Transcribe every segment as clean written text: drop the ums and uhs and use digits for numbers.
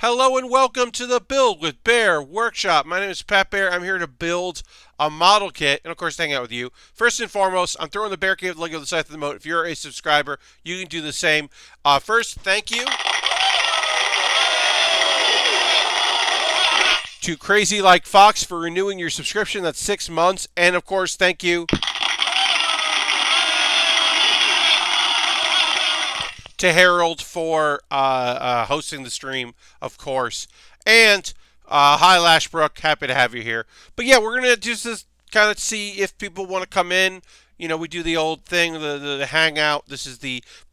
Hello and welcome to the Build with Baer workshop. My name is Pat Baer. I'm here to build a model kit and, of course, hang out with you. First and foremost, I'm throwing the Baer Cave link on the side of the moat. If you're a subscriber, you can do the same. First, thank you to Crazy Like Fox for renewing your subscription. That's 6 months. And, of course, thank you to Harold for hosting the stream, of course. And hi, Lashbrook. Happy to have you here. But yeah, we're going to just kind of see if people want to come in. You know, we do the old thing, the hangout. This is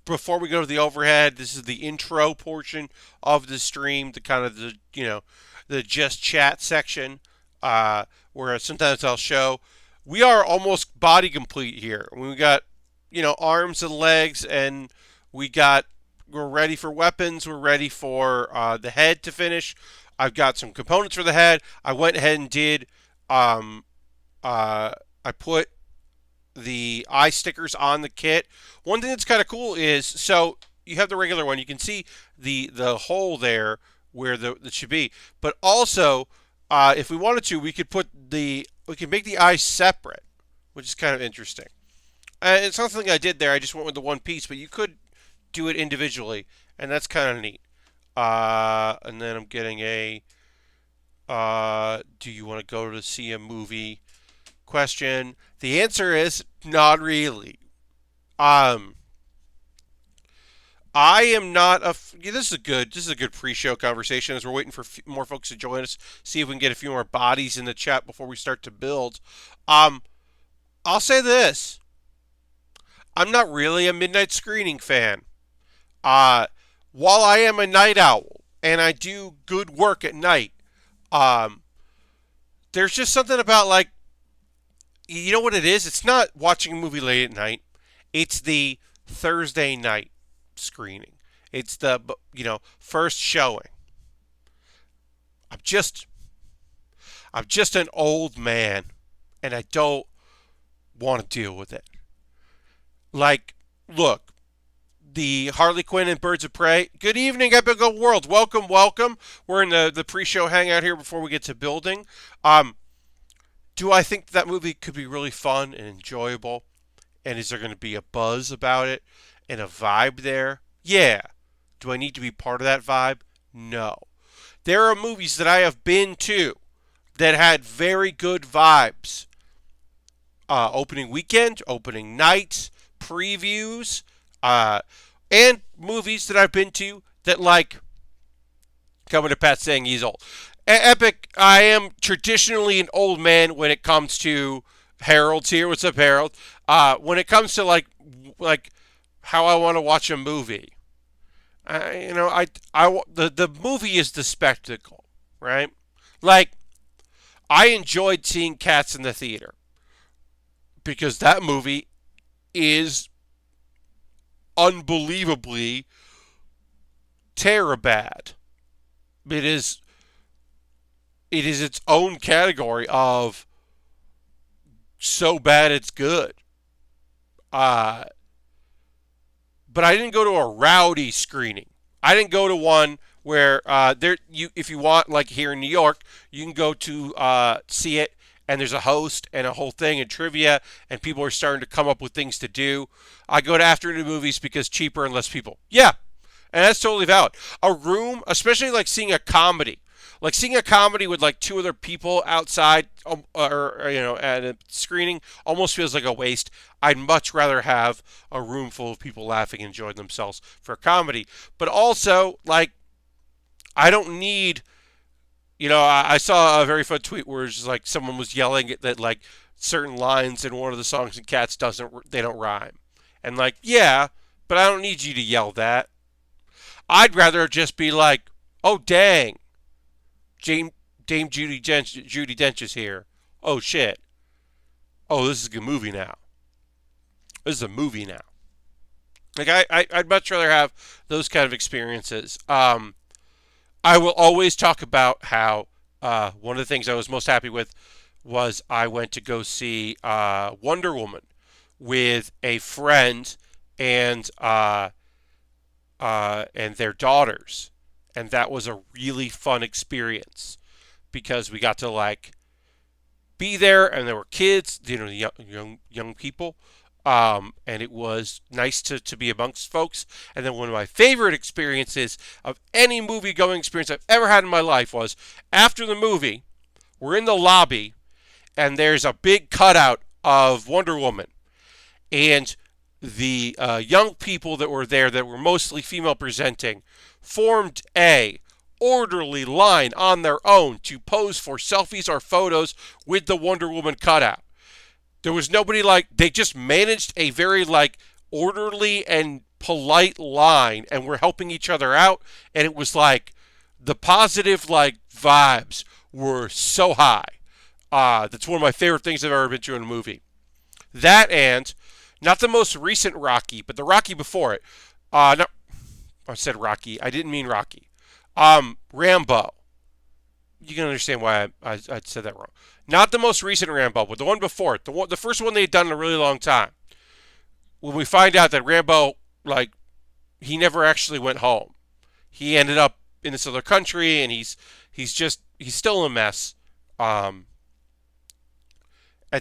before we go to the overhead, this is the intro portion of the stream, the kind of the just chat section, where sometimes I'll show. We are almost body complete here. We got, arms and legs, and we're ready for weapons. We're ready for the head to finish. I've got some components for the head. I went ahead and did. I put the eye stickers on the kit. One thing that's kind of cool is, so you have the regular one. You can see the hole there where it should be. But also, if we wanted to, we could make the eyes separate, which is kind of interesting. It's not something I did there. I just went with the one piece, but you could do it individually, and that's kind of neat. And then I'm getting do you want to go to see a movie question? The answer is not really. I am not this is a good pre-show conversation as we're waiting for more folks to join us. See if we can get a few more bodies in the chat before we start to build. I'll say this. I'm not really a midnight screening fan. While I am a night owl and I do good work at night, there's just something about, like, you know what it is? It's not watching a movie late at night. It's the Thursday night screening. It's the, first showing. I'm just an old man, and I don't want to deal with it. Like, look, the Harley Quinn and Birds of Prey. Good evening, Epical World. Welcome, welcome. We're in the pre-show hangout here before we get to building. Do I think that movie could be really fun and enjoyable? And is there going to be a buzz about it and a vibe there? Yeah. Do I need to be part of that vibe? No. There are movies that I have been to that had very good vibes. Opening weekend, opening nights, previews, and movies that I've been to that, like, coming to Pat saying he's old. Epic, I am traditionally an old man when it comes to Harold's here. What's up, Harold? When it comes to like how I want to watch a movie, the movie is the spectacle, right? Like, I enjoyed seeing Cats in the theater because that movie is unbelievably terror-bad. It is its own category of so bad it's good. But I didn't go to a rowdy screening. I didn't go to one where if you want, like here in New York, you can go to see it, and there's a host and a whole thing and trivia, and people are starting to come up with things to do. I go to afternoon movies because cheaper and less people. Yeah, and that's totally valid. A room, especially like seeing a comedy. Like seeing a comedy with like two other people outside at a screening almost feels like a waste. I'd much rather have a room full of people laughing and enjoying themselves for a comedy. But also, like, I don't need, I saw a very fun tweet where it's just like someone was yelling that like certain lines in one of the songs in Cats they don't rhyme. And like, yeah, but I don't need you to yell that. I'd rather just be like, oh dang, Dame Judi Dench is here. Oh shit. Oh, this is a movie now. This is a movie now. Like, I'd much rather have those kind of experiences. I will always talk about how one of the things I was most happy with was I went to go see Wonder Woman with a friend and their daughters, And that was a really fun experience because we got to like be there, and there were kids, young people, and it was nice to be amongst folks. And then one of my favorite experiences of any movie going experience I've ever had in my life was after the movie, we're in the lobby, and there's a big cutout of Wonder Woman, and the young people that were there, that were mostly female presenting, formed a orderly line on their own to pose for selfies or photos with the Wonder Woman cutout. There was nobody like, they just managed a very like orderly and polite line, and we're helping each other out, and it was like the positive like vibes were so high. That's one of my favorite things I've ever been to in a movie. That, and not the most recent Rocky, but the Rocky before it. No, I said Rocky. I didn't mean Rocky. Rambo. You can understand why I said that wrong. Not the most recent Rambo, but the one before it. The first one they'd done in a really long time. When we find out that Rambo, like, he never actually went home. He ended up in this other country, and he's still a mess. At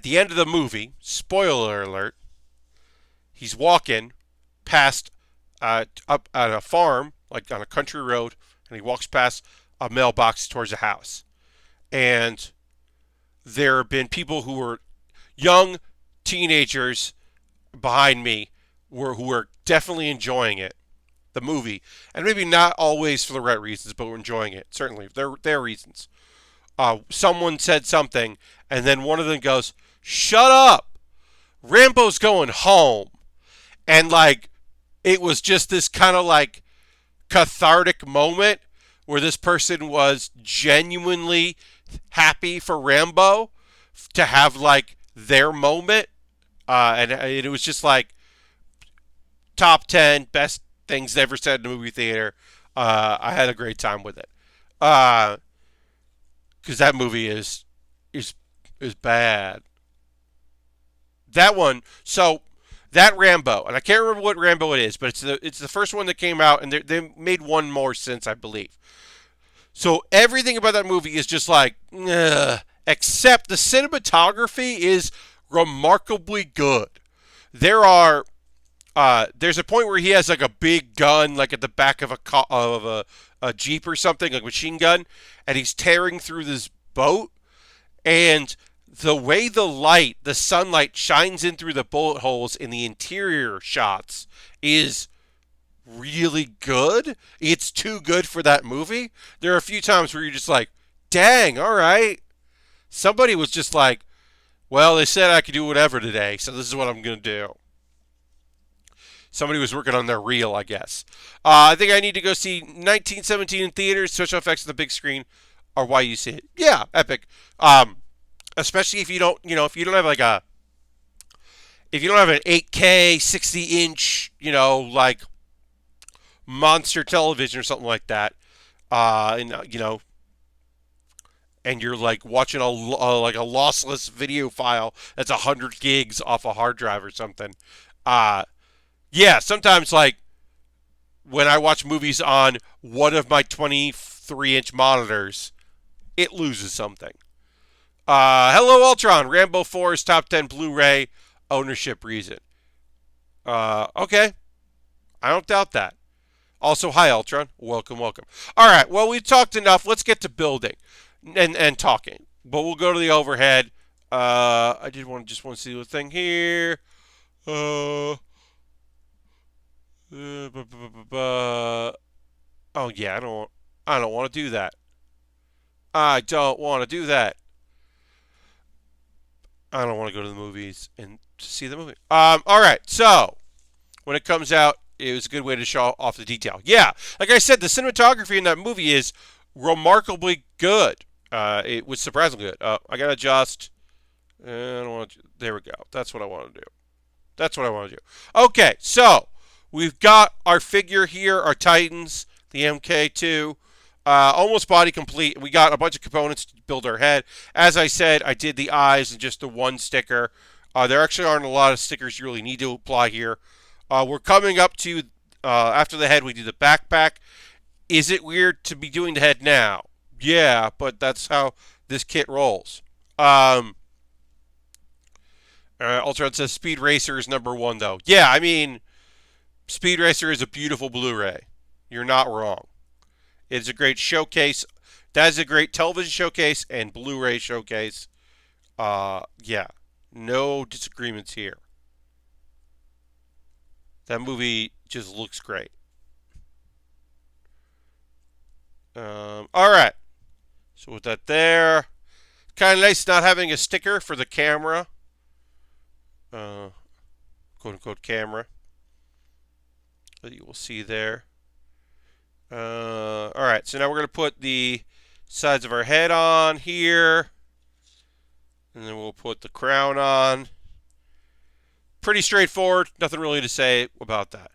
the end of the movie, spoiler alert, he's walking past up at a farm, like on a country road, and he walks past a mailbox towards a house. And there have been people who were young teenagers behind me who were definitely enjoying it, the movie, and maybe not always for the right reasons, but were enjoying it. Certainly, their reasons. Someone said something, and then one of them goes, "Shut up! Rambo's going home." And like, it was just this kind of like cathartic moment where this person was genuinely happy for Rambo to have like their moment. And it was just like top 10 best things ever said in a movie theater. I had a great time with it. Because that movie is bad. That one, so that Rambo, and I can't remember what Rambo it is, but it's the first one that came out, and they made one more since, I believe. So everything about that movie is just like, except the cinematography is remarkably good. There's a point where he has like a big gun, like at the back of a Jeep or something, like a machine gun, and he's tearing through this boat, and the way the sunlight shines in through the bullet holes in the interior shots is really good. It's too good for that movie. There are a few times where you're just like, dang, all right. Somebody was just like, well, they said I could do whatever today, so this is what I'm going to do. Somebody was working on their reel, I guess. I think I need to go see 1917 in theaters. Special effects on the big screen are why you see it. Yeah, epic. Especially if you don't, if you don't have like if you don't have an 8K 60-inch, like monster television or something like that, and you're like watching a lossless video file that's 100 gigs off a hard drive or something. Yeah, sometimes like when I watch movies on one of my 23-inch monitors, it loses something. Hello, Ultron. Rambo 4's top 10 Blu-ray ownership reason. Okay. I don't doubt that. Also, hi, Ultron. Welcome. All right. Well, we've talked enough. Let's get to building and talking. But we'll go to the overhead. I just want to see the thing here. Oh yeah, I don't want to do that. I don't want to do that. I don't want to go to the movies and see the movie. All right. So when it comes out, it was a good way to show off the detail. Yeah, like I said, the cinematography in that movie is remarkably good. It was surprisingly good. I gotta adjust. I don't want to. There we go. That's what I want to do. Okay, so we've got our figure here, our Titans, the MK2. Almost body complete. We got a bunch of components to build our head. As I said, I did the eyes and just the one sticker. There actually aren't a lot of stickers you really need to apply here. We're coming up to, after the head, we do the backpack. Is it weird to be doing the head now? Yeah, but that's how this kit rolls. Ultron says Speed Racer is number one, though. Yeah, I mean, Speed Racer is a beautiful Blu-ray. You're not wrong. It's a great showcase. That is a great television showcase and Blu-ray showcase. Yeah, no disagreements here. That movie just looks great. All right. So with that there, kind of nice not having a sticker for the camera, quote unquote camera that you will see there. All right. So now we're gonna put the sides of our head on here, and then we'll put the crown on. Pretty straightforward. Nothing really to say about that.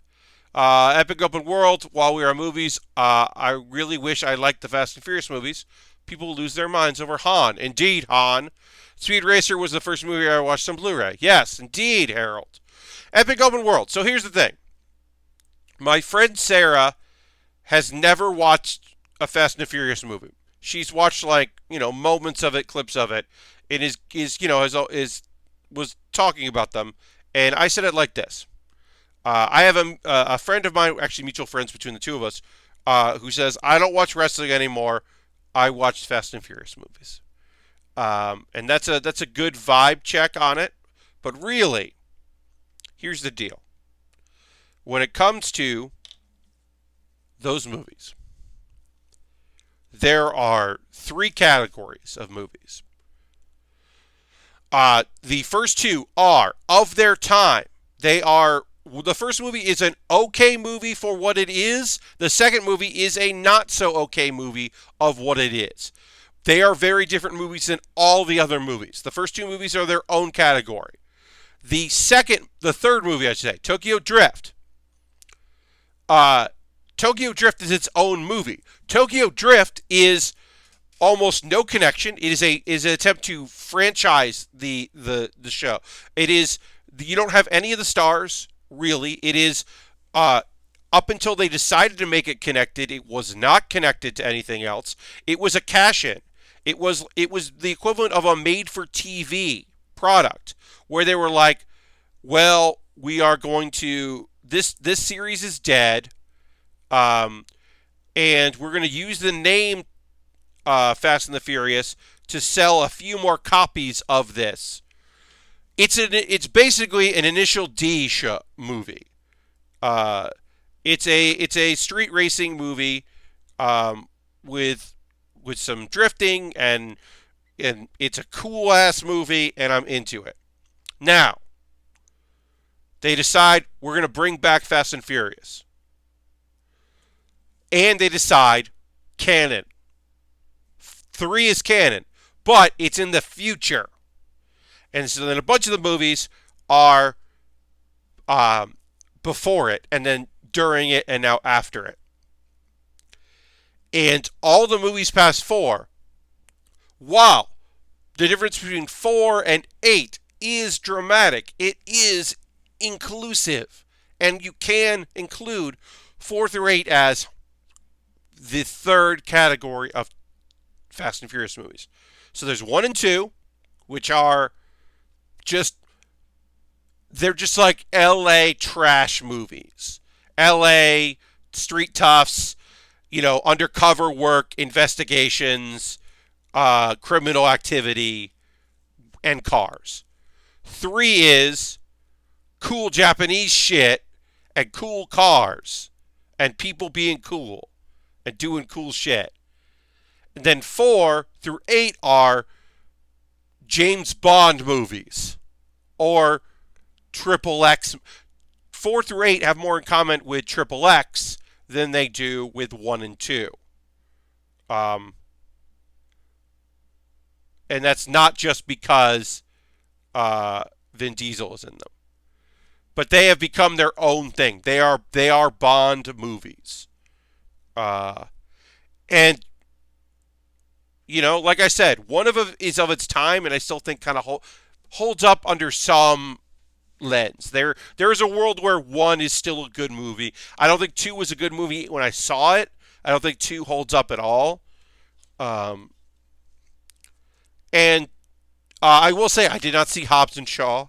Epic Open World, while we are movies, I really wish I liked the Fast and Furious movies. People lose their minds over Han. Indeed, Han. Speed Racer was the first movie I watched on Blu-ray. Yes, indeed, Harold. Epic Open World. So here's the thing. My friend Sarah has never watched a Fast and Furious movie. She's watched moments of it, clips of it, and was talking about them. And I said it like this. I have a friend of mine, actually mutual friends between the two of us, who says, I don't watch wrestling anymore. I watch Fast and Furious movies. And that's a good vibe check on it. But really, here's the deal. When it comes to those movies, there are three categories of movies. The first two are of their time. The first movie is an okay movie for what it is. The second movie is a not so okay movie of what it is. They are very different movies than all the other movies. The first two movies are their own category. The third movie, I should say, Tokyo Drift. Tokyo Drift is its own movie. Tokyo Drift is almost no connection. It is an attempt to franchise the show. It is, you don't have any of the stars. Really, it is up until they decided to make it connected. It was not connected to anything else. It was a cash-in. It was the equivalent of a made-for-TV product where they were like, "Well, we are going to this series is dead, and we're going to use the name Fast and the Furious to sell a few more copies of this." It's basically an Initial D movie. It's a street racing movie with some drifting and it's a cool ass movie and I'm into it. Now they decide we're going to bring back Fast and Furious, and they decide canon. 3 is canon, but it's in the future. And so then a bunch of the movies are before it, and then during it, and now after it. And all the movies past 4, wow, the difference between 4 and 8 is dramatic. It is inclusive. And you can include 4 through 8 as the third category of Fast and Furious movies. So there's 1 and 2, which are they're just like LA trash movies. LA street toughs, undercover work, investigations, criminal activity, and cars. 3 is cool Japanese shit and cool cars and people being cool and doing cool shit. And then 4 through 8 are James Bond movies or Triple X. 4 through 8 have more in common with Triple X than they do with 1 and 2. And that's not just because Vin Diesel is in them, but they have become their own thing. They are Bond movies, and like I said, one of them is of its time, and I still think kind of holds up under some lens. There is a world where 1 is still a good movie. I don't think 2 was a good movie when I saw it, I don't think 2 holds up at all. Um, and I will say I did not see Hobbs and Shaw.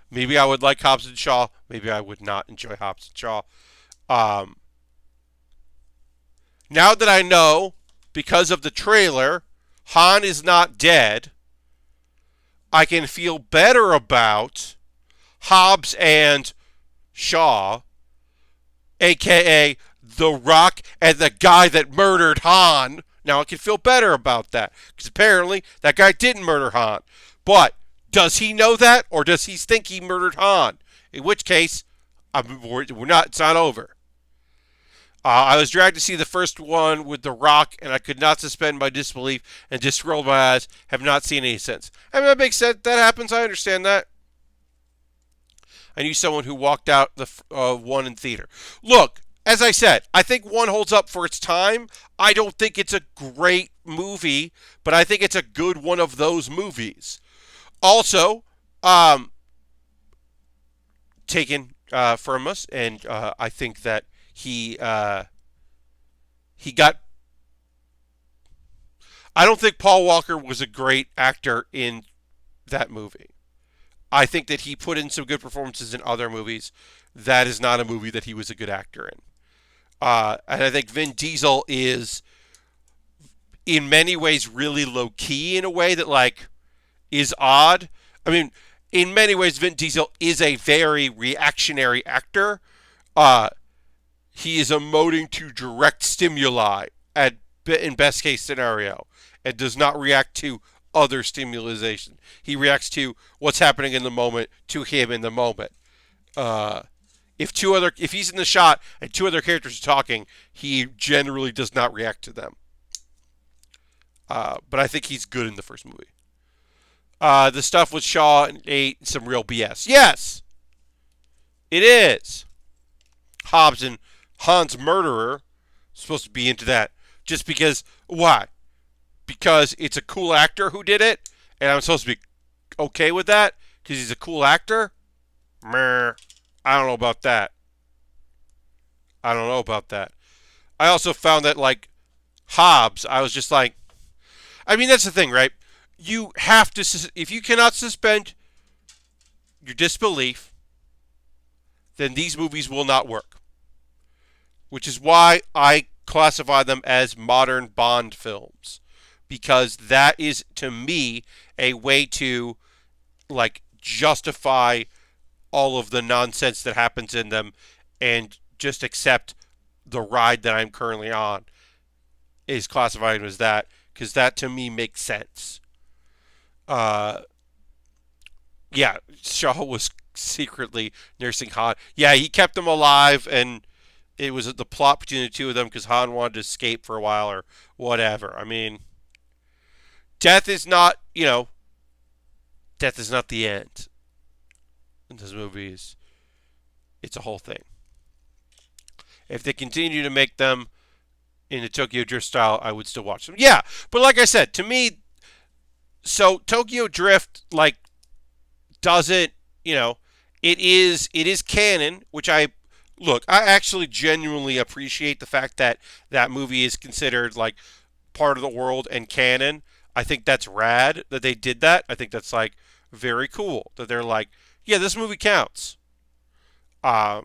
Maybe I would like Hobbs and Shaw. Maybe I would not enjoy Hobbs and Shaw. Um, Now that I know, because of the trailer, Han is not dead, I can feel better about Hobbs and Shaw, a.k.a. The Rock and the guy that murdered Han. Now I can feel better about that, because apparently that guy didn't murder Han. But does he know that, or does he think he murdered Han? In which case, it's not over. I was dragged to see the first one with The Rock, and I could not suspend my disbelief and just rolled my eyes. Have not seen any since. I mean, that makes sense. That happens. I understand that. I knew someone who walked out the one in theater. Look, as I said, I think one holds up for its time. I don't think it's a great movie, but I think it's a good one of those movies. Also, taken from us, and I think that he got. I don't think Paul Walker was a great actor in that movie. I think that he put in some good performances in other movies. That is not a movie that he was a good actor in. And I think Vin Diesel is, in many ways, really low key in a way that is odd. I mean, in many ways, Vin Diesel is a very reactionary actor. He is emoting to direct stimuli in best case scenario, and does not react to other stimulation. He reacts to what's happening in the moment to him in the moment. If he's in the shot and 2 other characters are talking, he generally does not react to them. But I think he's good in the first movie. The stuff with Shaw and 8, some real BS. Yes, it is. Hobbs and Han's murderer supposed to be into that. Just because, why? Because it's a cool actor who did it, and I'm supposed to be okay with that because he's a cool actor? Meh. I don't know about that. I also found that, Hobbs, I was just like, I mean, that's the thing, right? You have to, if you cannot suspend your disbelief, then these movies will not work. Which is why I classify them as modern Bond films. Because that is, to me, a way to, justify all of the nonsense that happens in them and just accept the ride that I'm currently on is classified as that, because that, to me, makes sense. Yeah, Shaw was secretly nursing Han. Yeah, he kept him alive, and it was the plot between the 2 of them because Han wanted to escape for a while or whatever. I mean, death is not the end in this movie. It's a whole thing. If they continue to make them in the Tokyo Drift style, I would still watch them. Yeah, but like I said, to me, so Tokyo Drift doesn't, it is canon, which I actually genuinely appreciate the fact that that movie is considered part of the world and canon. I think that's rad that they did that. I think that's very cool that they're yeah, this movie counts. I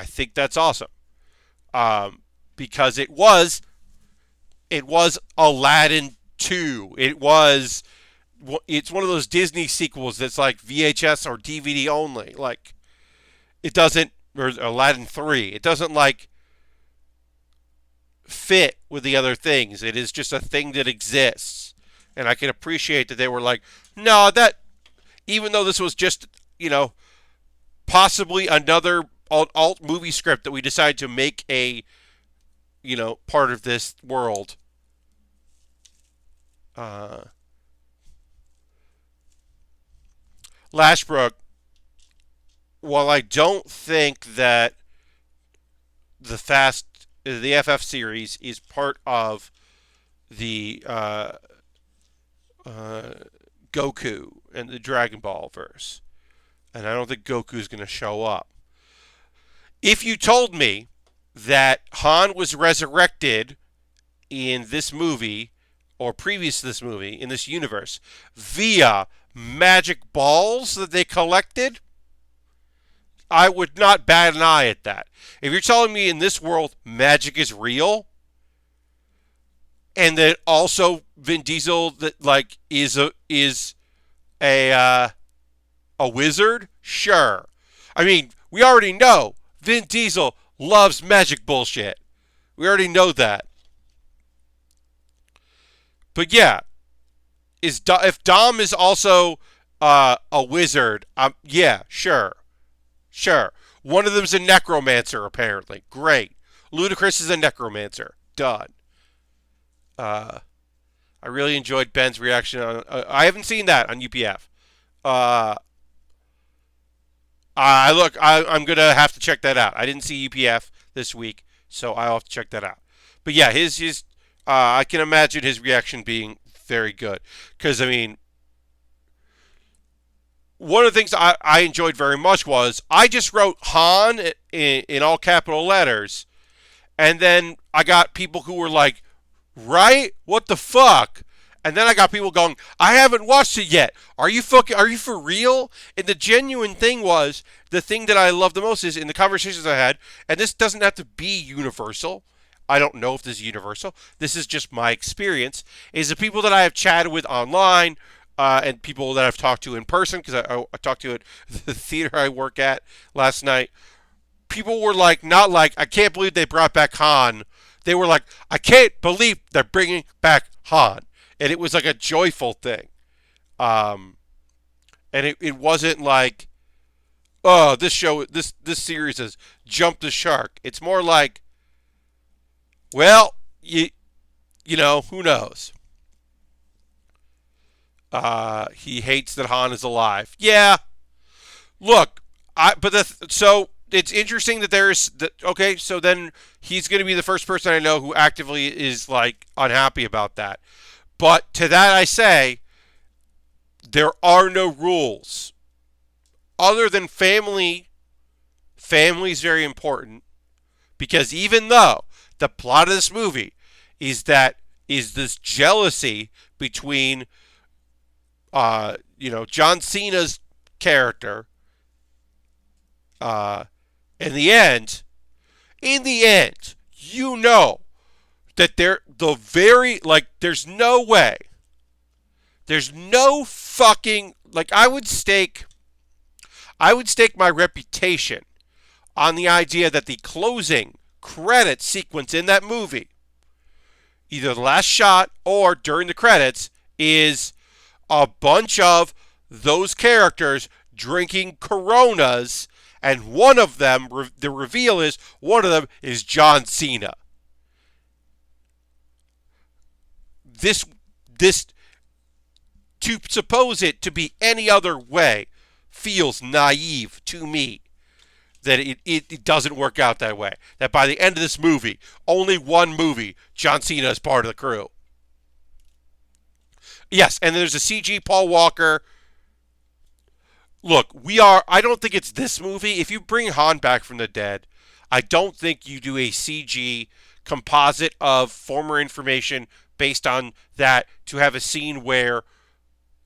think that's awesome. Because it was Aladdin 2. It's one of those Disney sequels that's VHS or DVD only. It doesn't, or Aladdin 3. It doesn't fit with the other things. It is just a thing that exists. And I can appreciate that they were no, that, even though this was just, possibly another alt movie script that we decided to make a, part of this world. Lashbrook, while I don't think that the FF series is part of the Goku and the Dragon Ball verse, and I don't think Goku's going to show up. If you told me that Han was resurrected in this movie, or previous to this movie, in this universe, via magic balls that they collected, I would not bat an eye at that. If you're telling me in this world magic is real, and that also Vin Diesel that like is a wizard, sure. I mean, we already know Vin Diesel loves magic bullshit. We already know that. But yeah, if Dom is also a wizard, yeah, sure. Sure. One of them's a necromancer, apparently. Great. Ludacris is a necromancer. Done. Uh, I really enjoyed Ben's reaction on. I haven't seen that on UPF. Uh, I'm gonna have to check that out. I didn't see UPF this week, so I'll have to check that out. But yeah, his I can imagine his reaction being very good because I mean, one of the things I enjoyed very much was I just wrote Han in all capital letters, and then I got people who were like, right? What the fuck? And then I got people going, I haven't watched it yet. Are you for real? And the genuine thing was, the thing that I love the most is in the conversations I had, and this doesn't have to be universal. I don't know if this is universal. This is just my experience, is the people that I have chatted with online, and people that I've talked to in person, because I talked to at the theater I work at last night. People were like, not like, I can't believe they brought back Han. They were like, I can't believe they're bringing back Han. And it was like a joyful thing. And it wasn't like, oh, this series has jumped the shark. It's more like, well, you know, who knows? He hates that Han is alive. Yeah. Look, so it's interesting that there's that. Okay, so then he's going to be the first person I know who actively is like unhappy about that. But to that I say, there are no rules other than family. Family is very important because even though the plot of this movie is this jealousy between John Cena's character, in the end, you know that there's no way, there's no fucking, like, I would stake my reputation on the idea that the closing credit sequence in that movie, either the last shot or during the credits, is a bunch of those characters drinking Coronas, and one of them, the reveal is, one of them is John Cena. This, to suppose it to be any other way feels naive to me. That it doesn't work out that way. That by the end of this movie, only one movie, John Cena is part of the crew. Yes, and there's a CG Paul Walker. Look, I don't think it's this movie. If you bring Han back from the dead, I don't think you do a CG composite of former information based on that to have a scene where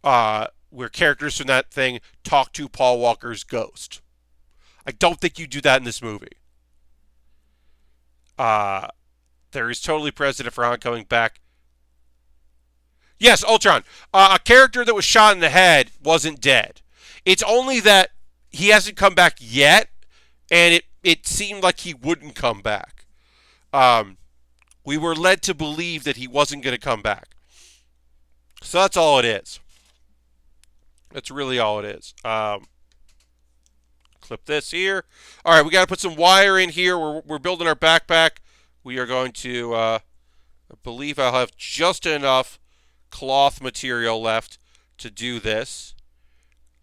characters from that thing talk to Paul Walker's ghost. I don't think you do that in this movie. There is totally precedent for Han coming back. Yes, Ultron. A character that was shot in the head wasn't dead. It's only that he hasn't come back yet, and it seemed like he wouldn't come back. We were led to believe that he wasn't going to come back. So that's all it is. That's really all it is. Clip this here. All right, we got to put some wire in here. We're building our backpack. We are going to, I believe I'll have just enough cloth material left to do this.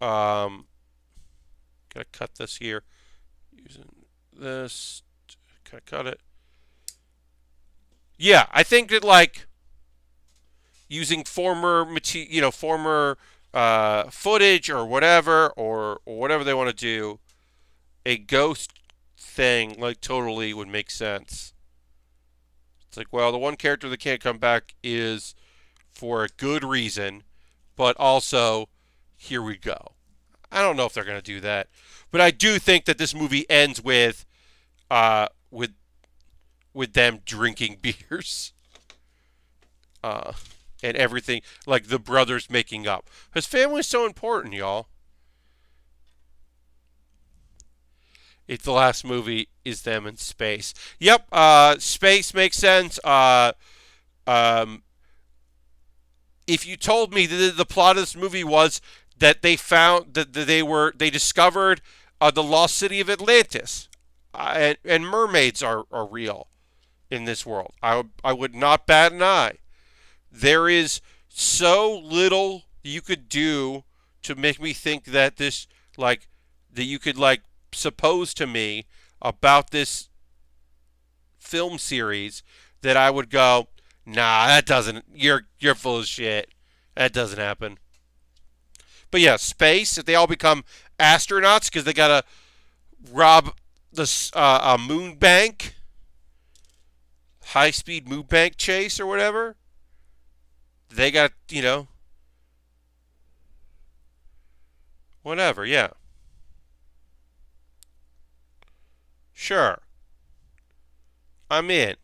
Gotta cut this here. Using this. Can I cut it? Yeah, I think that like using former footage or whatever they want to do, a ghost thing like totally would make sense. It's like, well, the one character that can't come back is for a good reason, but also, here we go. I don't know if they're going to do that, but I do think that this movie ends with, uh, with with them drinking beers, uh, and everything, like the brothers making up. Because family's so important, y'all. If the last movie is them in space. Yep, space makes sense. Um, if you told me that the plot of this movie was that they found that they discovered the lost city of Atlantis, and mermaids are real in this world, I would not bat an eye. There is so little you could do to make me think that this, like, that you could, like, suppose to me about this film series that I would go, nah, that doesn't. You're full of shit. That doesn't happen. But yeah, space. If they all become astronauts because they gotta rob the a moon bank, high speed moon bank chase or whatever. They got, whatever. Yeah, sure. I'm in.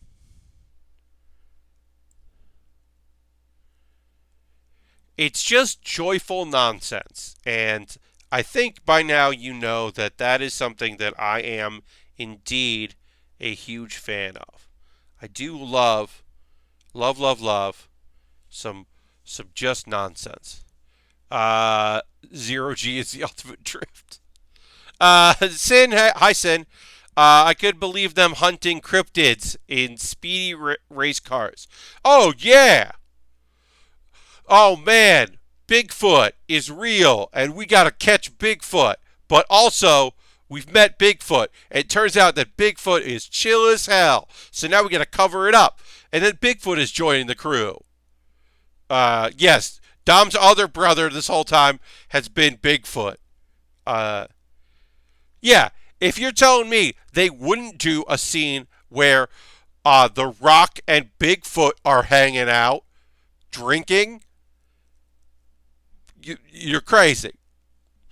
It's just joyful nonsense. And I think by now you know that that is something that I am indeed a huge fan of. I do love some just nonsense. Zero G is the ultimate drift. Sin, hi Sin. I could believe them hunting cryptids in speedy race cars. Oh yeah, oh man, Bigfoot is real and we got to catch Bigfoot. But also, we've met Bigfoot. And it turns out that Bigfoot is chill as hell. So now we got to cover it up. And then Bigfoot is joining the crew. Yes, Dom's other brother this whole time has been Bigfoot. Uh, yeah, if you're telling me they wouldn't do a scene where The Rock and Bigfoot are hanging out, drinking, you're crazy.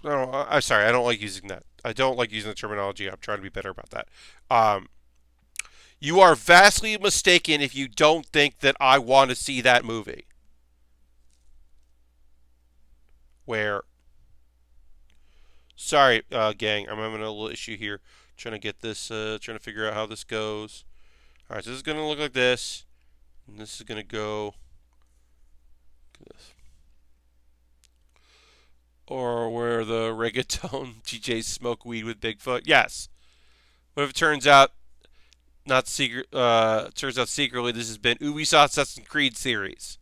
No, I'm sorry. I don't like using that. I don't like using the terminology. I'm trying to be better about that. Um, you are vastly mistaken if you don't think that I want to see that movie. Where, sorry, gang, I'm having a little issue here. Trying to get this, trying to figure out how this goes. All right, so this is going to look like this. And this is going to go like this. Or where the reggaeton DJs smoke weed with Bigfoot. Yes. What if it turns out not secret? Turns out secretly this has been Ubisoft's Assassin's Creed series.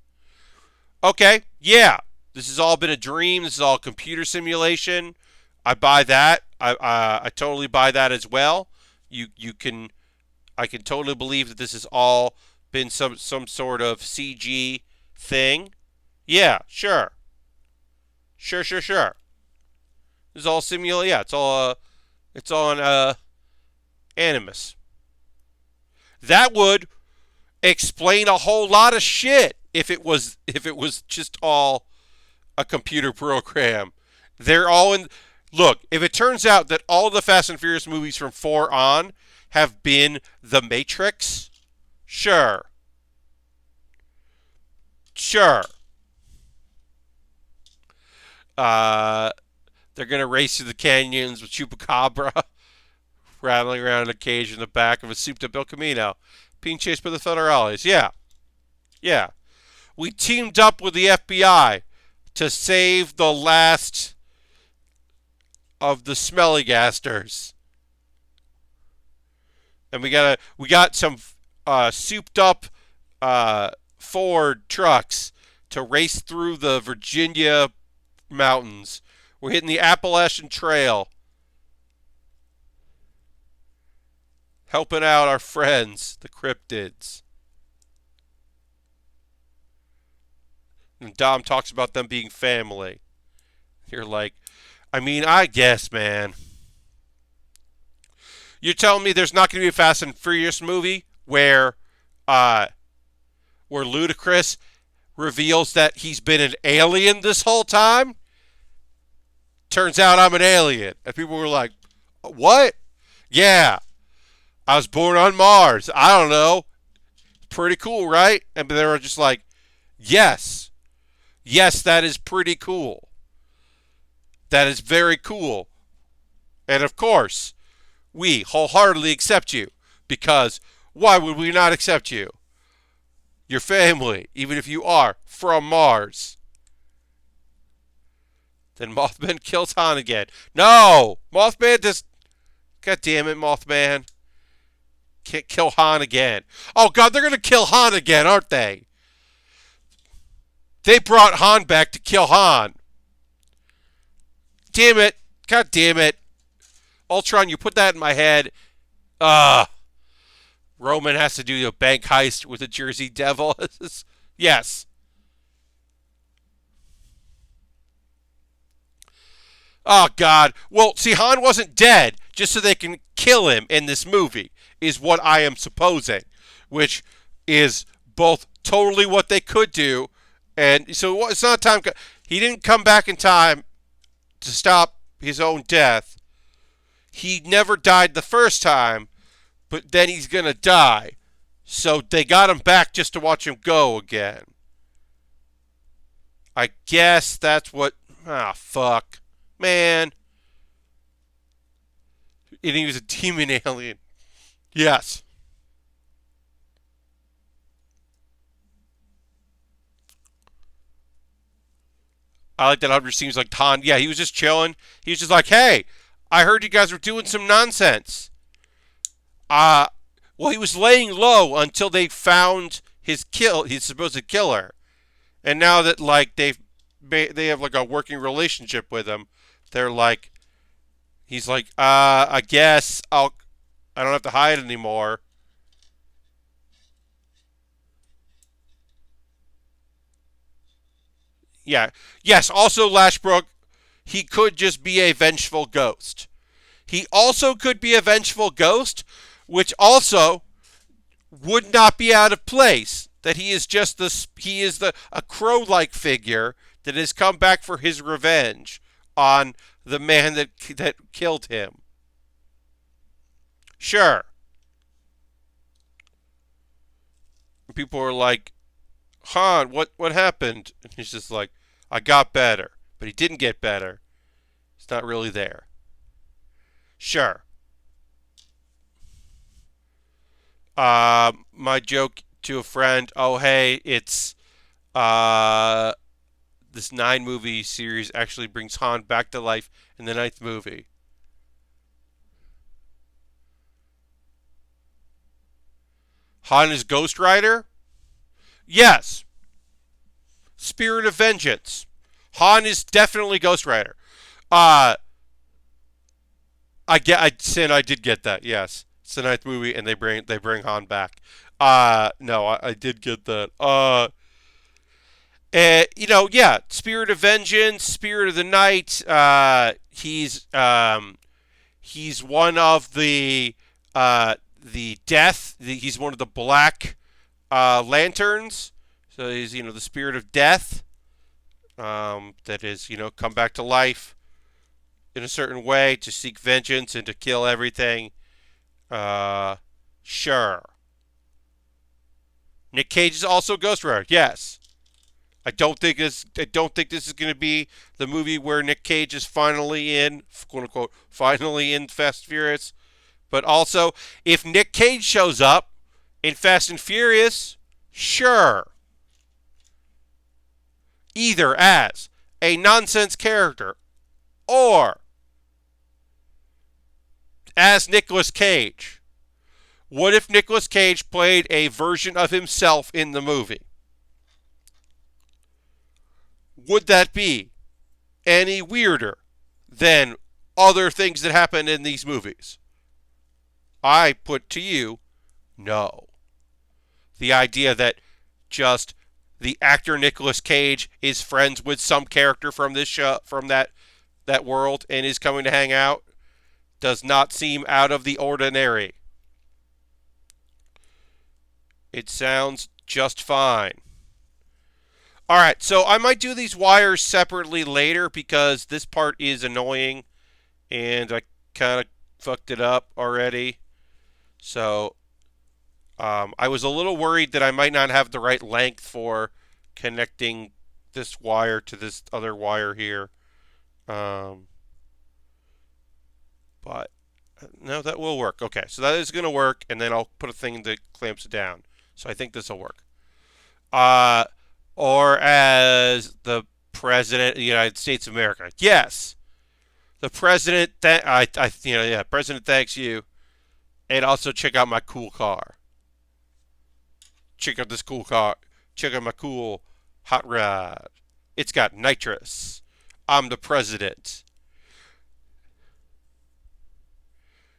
Okay, yeah, this has all been a dream. This is all computer simulation. I buy that. I totally buy that as well. You can I can totally believe that this has all been some sort of CG thing. Yeah, sure. Sure. This is all simulate. Yeah, it's all on Animus. That would explain a whole lot of shit if it was just all a computer program. They're all in. Look, if it turns out that all the Fast and Furious movies from 4 on have been The Matrix, sure. Uh, they're going to race through the canyons with Chupacabra rattling around in a cage in the back of a souped-up El Camino, being chased by the Federales. Yeah. We teamed up with the FBI to save the last of the smelly gasters. And we got some souped-up Ford trucks to race through the Virginia mountains. We're hitting the Appalachian Trail, helping out our friends, the cryptids. And Dom talks about them being family. You're like, I mean, I guess, man. You're telling me there's not going to be a Fast and Furious movie where uh, where Ludacris reveals that he's been an alien this whole time. Turns out I'm an alien. And people were like, what? Yeah, I was born on Mars. I don't know. Pretty cool, right? And they were just like, yes. Yes, that is pretty cool. That is very cool. And of course, we wholeheartedly accept you. Because why would we not accept you? Your family, even if you are from Mars. Then Mothman kills Han again. No! Mothman just... God damn it, Mothman. Can't kill Han again. Oh, God, they're going to kill Han again, aren't they? They brought Han back to kill Han. Damn it. God damn it. Ultron, you put that in my head. Roman has to do a bank heist with a Jersey Devil. Yes. Oh, God. Well, see, Han wasn't dead just so they can kill him in this movie, is what I am supposing, which is both totally what they could do, and so it's not time. He didn't come back in time to stop his own death. He never died the first time, but then he's going to die. So they got him back just to watch him go again. I guess that's what... Ah, fuck. Man. And he was a demon alien. Yes. I like that Hunter seems like Han. Yeah, he was just chilling. He was just like, hey, I heard you guys were doing some nonsense. Well, he was laying low until they found his supposed killer. And now that, like, they have, like, a working relationship with him, they're like, he's like, I guess I don't have to hide anymore. Yeah. Yes, also Lashbrook, he could just be a vengeful ghost. He also could be a vengeful ghost, which also would not be out of place. That he is just a crow-like figure that has come back for his revenge on the man that killed him. Sure. People are like, Han, what happened? And he's just like, I got better. But he didn't get better. It's not really there. Sure. My joke to a friend, oh, hey, it's this 9-movie series actually brings Han back to life in the 9th movie. Han is Ghost Rider? Yes. Spirit of Vengeance. Han is definitely Ghost Rider. I did get that. Yes, it's the 9th movie, and they bring Han back. No, I did get that. Yeah, Spirit of Vengeance, Spirit of the Night. He's one of the death. He's one of the black lanterns. So he's the spirit of death. That is come back to life in a certain way to seek vengeance and to kill everything. Sure. Nick Cage is also Ghost Rider. Yes. I don't think this is going to be the movie where Nick Cage is finally in, quote unquote, finally in Fast and Furious. But also, if Nick Cage shows up in Fast and Furious, sure. Either as a nonsense character or as Nicolas Cage. What if Nicolas Cage played a version of himself in the movie? Would that be any weirder than other things that happen in these movies? I put to you, no. The idea that just the actor Nicolas Cage is friends with some character from this show, from that world, and is coming to hang out, does not seem out of the ordinary. It sounds just fine. All right, so I might do these wires separately later because this part is annoying and I kind of fucked it up already. So I was a little worried that I might not have the right length for connecting this wire to this other wire here. But no, that will work. Okay, so that is going to work, and then I'll put a thing that clamps it down. So I think this will work. Or as the President of the United States of America. Yes, the President. President thanks you, and also check out my cool car. Check out this cool car. Check out my cool hot rod. It's got nitrous. I'm the president.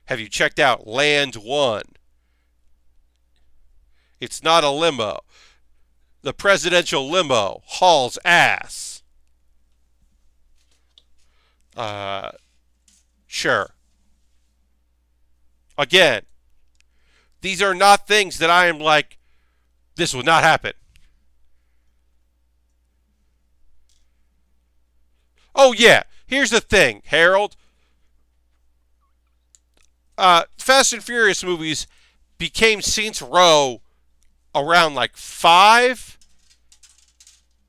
Have you checked out Land 1? It's not a limo. The presidential limo hauls ass. Sure. Again, these are not things that I am like, this will not happen. Oh, yeah. Here's the thing, Harold. Fast and Furious movies became Saints Row around like 5.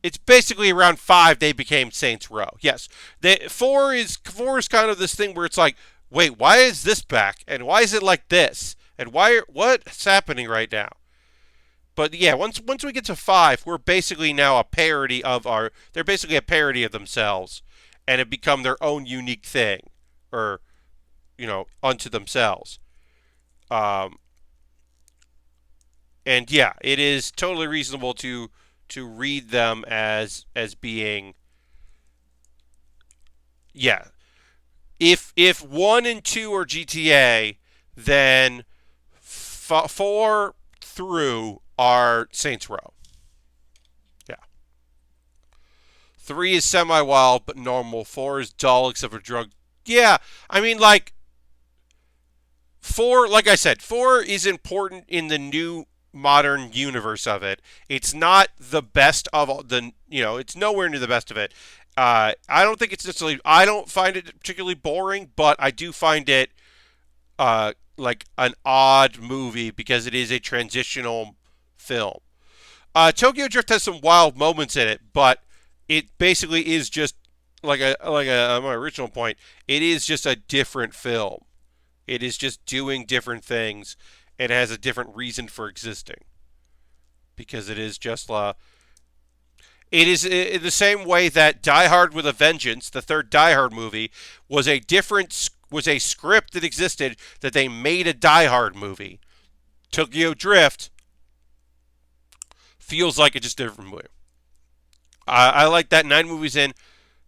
It's basically around 5 they became Saints Row. Yes. 4 is kind of this thing where it's like, wait, why is this back? And why is it like this? And what's happening right now? But yeah, once we get to 5, we're basically now a parody of they're basically a parody of themselves and have become their own unique thing. Or unto themselves. And yeah, it is totally reasonable to read them as being, yeah. If 1 and 2 are GTA, then 4 through are Saints Row. Yeah. 3 is semi-wild but normal. 4 is dull except for drug. Yeah, I mean, like, 4, like I said, 4 is important in the new modern universe of it. It's not the best of it's nowhere near the best of it. I don't think it's necessarily, I don't find it particularly boring, but I do find it like an odd movie because it is a transitional film. Tokyo Drift has some wild moments in it, but it basically is just like my original point. It is just a different film. It is just doing different things. It has a different reason for existing because it is just it is in the same way that Die Hard with a Vengeance, the third Die Hard movie, was a script that existed that they made a Die Hard movie. Tokyo Drift feels like it's just a different movie. I like that 9 movies in.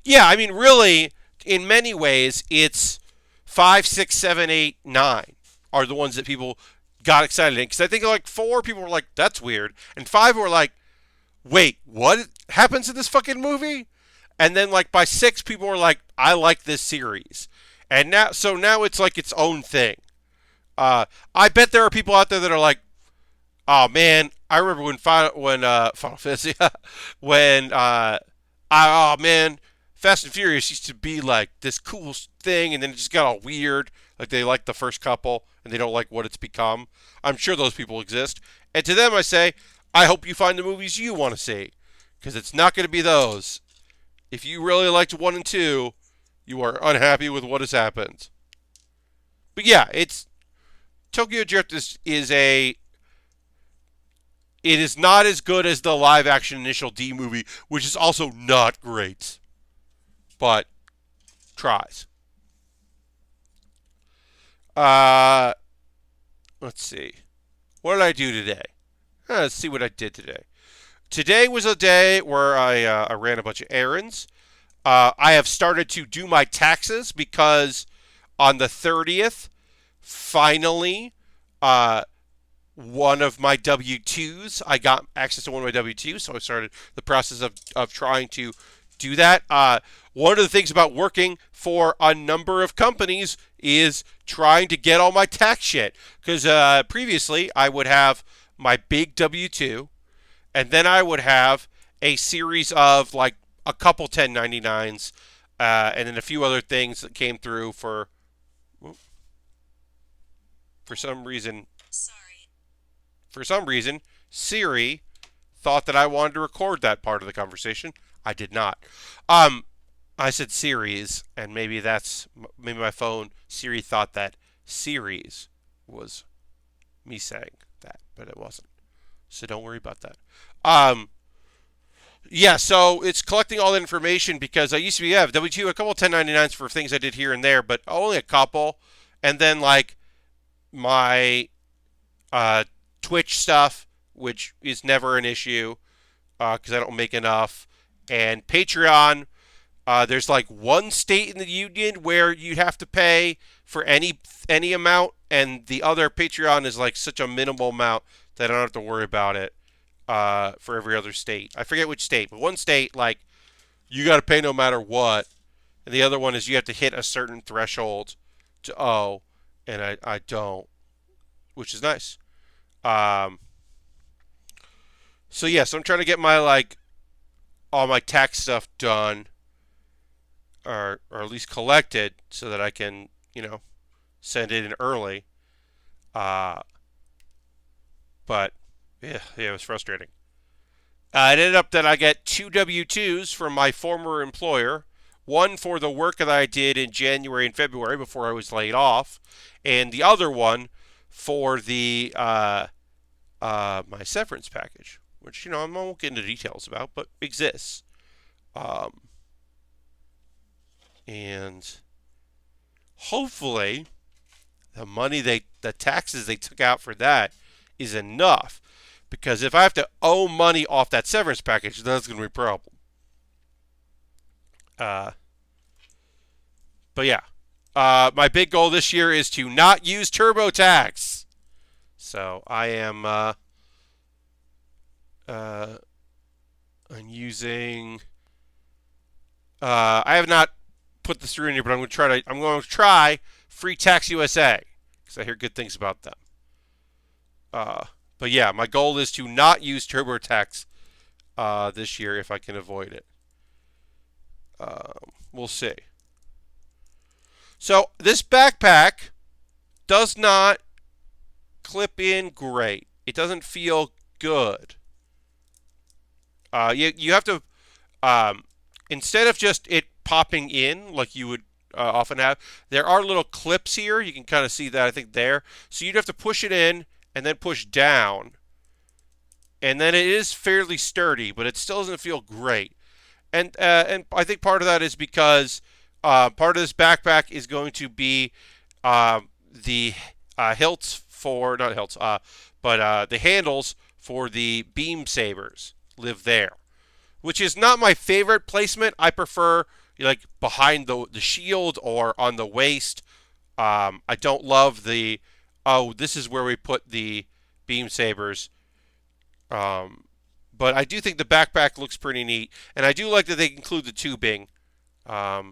Yeah, I mean, really, in many ways, it's 5, 6, 7, 8, 9 are the ones that people got excited in. Because I think like 4, people were like, that's weird. And 5 were like, wait, what happens in this fucking movie? And then like by 6, people were like, I like this series. And now it's like its own thing. I bet there are people out there that are like, oh man, I remember when Final Fantasy, oh man, Fast and Furious used to be like this cool thing, and then it just got all weird. Like they like the first couple, and they don't like what it's become. I'm sure those people exist. And to them I say, I hope you find the movies you want to see. Because it's not going to be those. If you really liked 1 and 2, you are unhappy with what has happened. But yeah, Tokyo Drift it is not as good as the live-action Initial D movie, which is also not great. But tries. Let's see. What did I do today? Let's see what I did today. Today was a day where I ran a bunch of errands. I have started to do my taxes because on the 30th, finally, one of my W-2s, I got access to one of my W-2s, so I started the process of trying to do that. One of the things about working for a number of companies is trying to get all my tax shit. Because previously, I would have my big W-2, and then I would have a series of like a couple 1099s, and then a few other things that came through for some reason. For some reason, Siri thought that I wanted to record that part of the conversation. I did not. I said series, and maybe my phone Siri thought that series was me saying that, but it wasn't. So don't worry about that. Yeah, so it's collecting all the information because I used to have W2, a couple 1099s for things I did here and there, but only a couple. And then like my Twitch stuff, which is never an issue because I don't make enough. And Patreon, there's like one state in the union where you have to pay for any amount, and the other Patreon is like such a minimal amount that I don't have to worry about it for every other state. I forget which state, but one state, like, you got to pay no matter what, and the other one is you have to hit a certain threshold to owe, and I don't, which is nice. So yeah, so I'm trying to get my like all my tax stuff done, or at least collected, so that I can send it in early. But yeah, it was frustrating. It ended up that I get 2 W-2s from my former employer. One for the work that I did in January and February before I was laid off, and the other one for the my severance package, which I won't get into details about, but exists. And hopefully, the taxes they took out for that is enough, because if I have to owe money off that severance package, that's going to be a problem. But yeah, my big goal this year is to not use TurboTax. So I am I'm using. I have not put this through in here, but I'm going to try Free Tax USA because I hear good things about them. But yeah, my goal is to not use TurboTax this year if I can avoid it. We'll see. So this backpack does not clip in great. It doesn't feel good. You have to instead of just it popping in like you would often have, there are little clips here. You can kind of see that, I think, there. So you'd have to push it in and then push down. And then it is fairly sturdy, but it still doesn't feel great. And I think part of that is because part of this backpack is going to be the hilts for, not hilts, but the handles for the beam sabers live there, which is not my favorite placement. I prefer like behind the shield or on the waist. I don't love this is where we put the beam sabers. But I do think the backpack looks pretty neat, and I do like that they include the tubing. There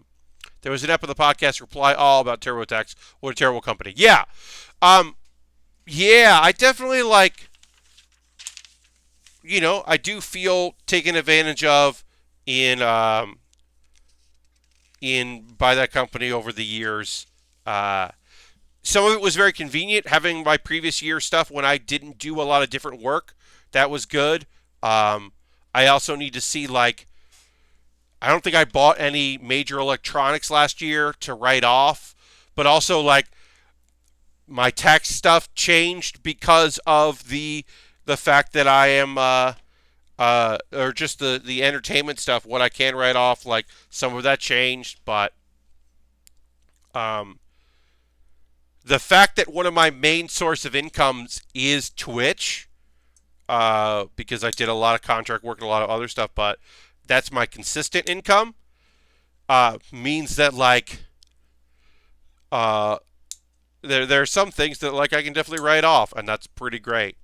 was an ep of the podcast, Reply All, about TurboTax. What a terrible company. Yeah. Yeah, I definitely like, I do feel taken advantage of in by that company over the years. Some of it was very convenient, having my previous year stuff when I didn't do a lot of different work. That was good. I also need to see, like, I don't think I bought any major electronics last year to write off, but also, like, my tax stuff changed because of the fact that I am, or just the entertainment stuff, what I can write off, like, some of that changed, but, the fact that one of my main source of incomes is Twitch, because I did a lot of contract work and a lot of other stuff, but that's my consistent income, means that, like, there are some things that, like, I can definitely write off, and that's pretty great.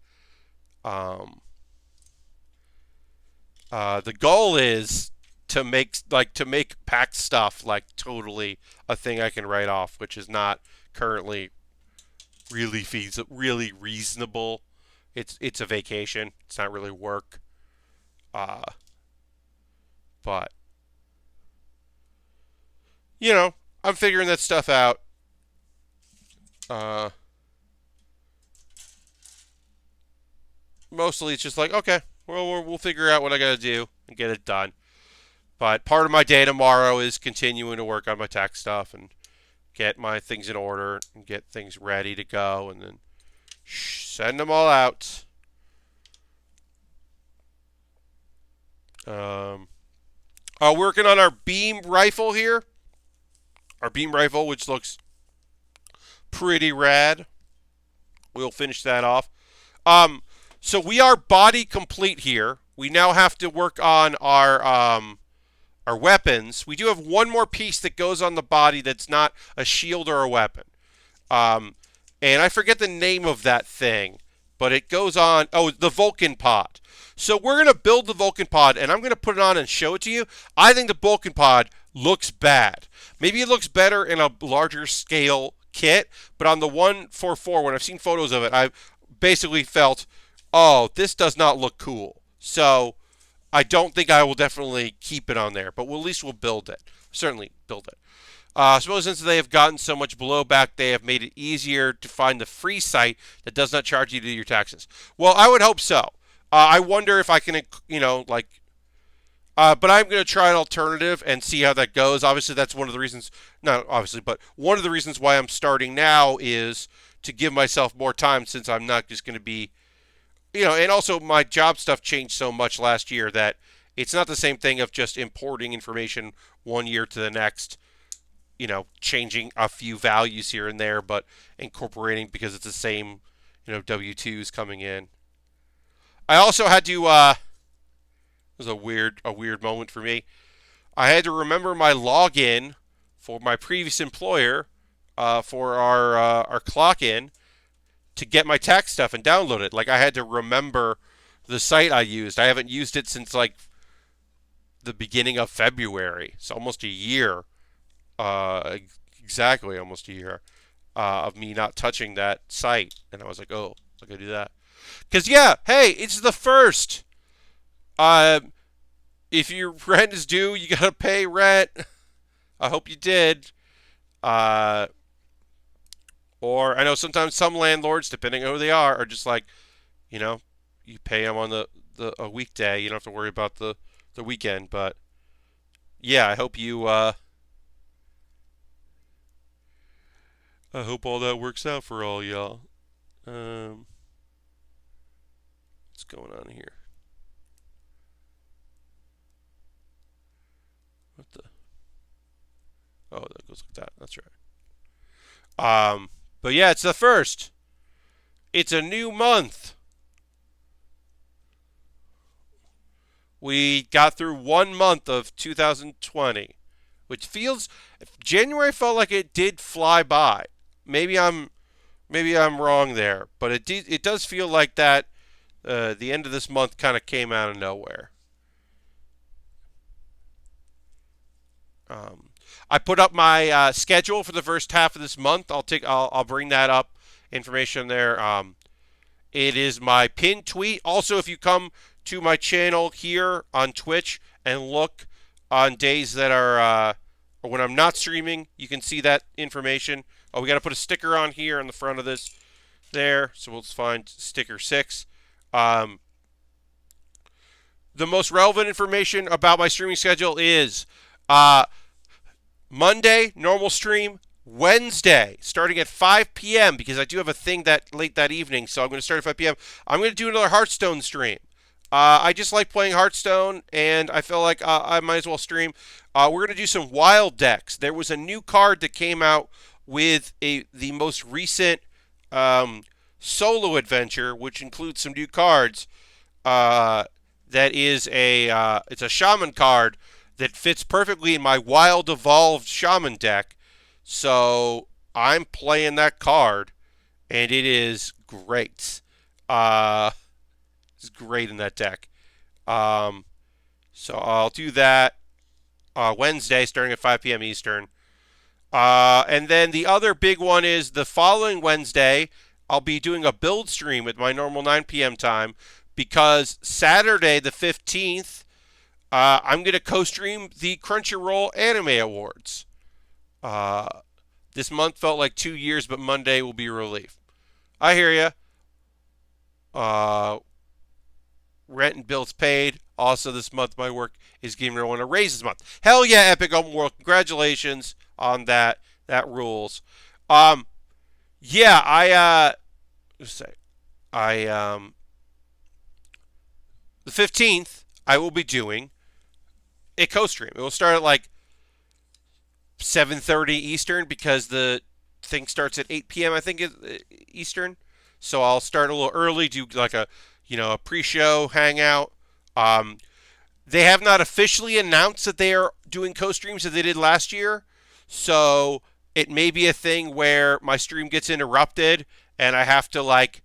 The goal is to make PAX stuff, like, totally a thing I can write off, which is not currently really reasonable. It's a vacation. It's not really work. Uh, but I'm figuring that stuff out. Uh, Mostly it's just like, okay, well, we'll figure out what I got to do and get it done. But part of my day tomorrow is continuing to work on my tech stuff and get my things in order and get things ready to go, and then send them all out. Working on our beam rifle here. Our beam rifle, which looks pretty rad. We'll finish that off. So we are body complete here. We now have to work on our weapons. We do have one more piece that goes on the body that's not a shield or a weapon. And I forget the name of that thing, but it goes on. Oh, the Vulcan pod. So we're going to build the Vulcan pod, and I'm going to put it on and show it to you. I think the Vulcan pod looks bad. Maybe it looks better in a larger scale kit, but on the 144, when I've seen photos of it, I've basically felt, oh, this does not look cool. So I don't think I will definitely keep it on there, but at least we'll build it. Certainly build it. I suppose since they have gotten so much blowback, they have made it easier to find the free site that does not charge you to do your taxes. Well, I would hope so. I wonder if I can, but I'm going to try an alternative and see how that goes. Obviously, that's one of the reasons, not obviously, but one of the reasons why I'm starting now is to give myself more time, since I'm not just going to be, and also my job stuff changed so much last year that it's not the same thing of just importing information one year to the next, changing a few values here and there, but incorporating because it's the same, W-2s coming in. I also had to, it was a weird moment for me. I had to remember my login for my previous employer, for our clock in, to get my tax stuff and download it. Like, I had to remember the site I used. I haven't used it since like the beginning of February, so almost a year, exactly almost a year, of me not touching that site. And I was like, oh, I gotta do that. Because, yeah, hey, it's the first. If your rent is due, you gotta pay rent. I hope you did. Or I know sometimes some landlords, depending on who they are just like, you pay them on a weekday. You don't have to worry about the weekend. But yeah, I hope I hope all that works out for all y'all. What's going on here? What the? Oh, that goes like that. That's right. But yeah, it's the first. It's a new month. We got through 1 month of 2020, which January felt like it did fly by. Maybe I'm wrong there, but it does feel like that. The end of this month kind of came out of nowhere. I put up my schedule for the first half of this month. I'll bring that up, information there. It is my pinned tweet. Also, if you come to my channel here on Twitch and look on days that are or when I'm not streaming, you can see that information. Oh, we got to put a sticker on here in the front of this there. So we'll find sticker 6. The most relevant information about my streaming schedule is Monday, normal stream. Wednesday, starting at 5 p.m. because I do have a thing that late that evening, so I'm going to start at 5 p.m. I'm going to do another Hearthstone stream. I just like playing Hearthstone, and I feel like I might as well stream. We're going to do some wild decks. There was a new card that came out with the most recent solo adventure, which includes some new cards. That is it's a shaman card that fits perfectly in my wild evolved shaman deck. So I'm playing that card, and it is great. It's great in that deck. So I'll do that Wednesday, starting at 5 p.m. Eastern. And then the other big one is the following Wednesday. I'll be doing a build stream at my normal 9 p.m. time because Saturday the 15th, I'm going to co-stream the Crunchyroll Anime Awards. Uh, this month felt like 2 years, but Monday will be a relief. I hear ya. Rent and bills paid. Also, this month my work is giving everyone a raise this month. Hell yeah, Epic Open World! Congratulations on that. That rules. Yeah, let's say the 15th I will be doing a co-stream. It will start at like 7:30 Eastern because the thing starts at 8 p.m. I think Eastern. So I'll start a little early, do like a pre-show hangout. They have not officially announced that they are doing co-streams as they did last year. So it may be a thing where my stream gets interrupted and I have to like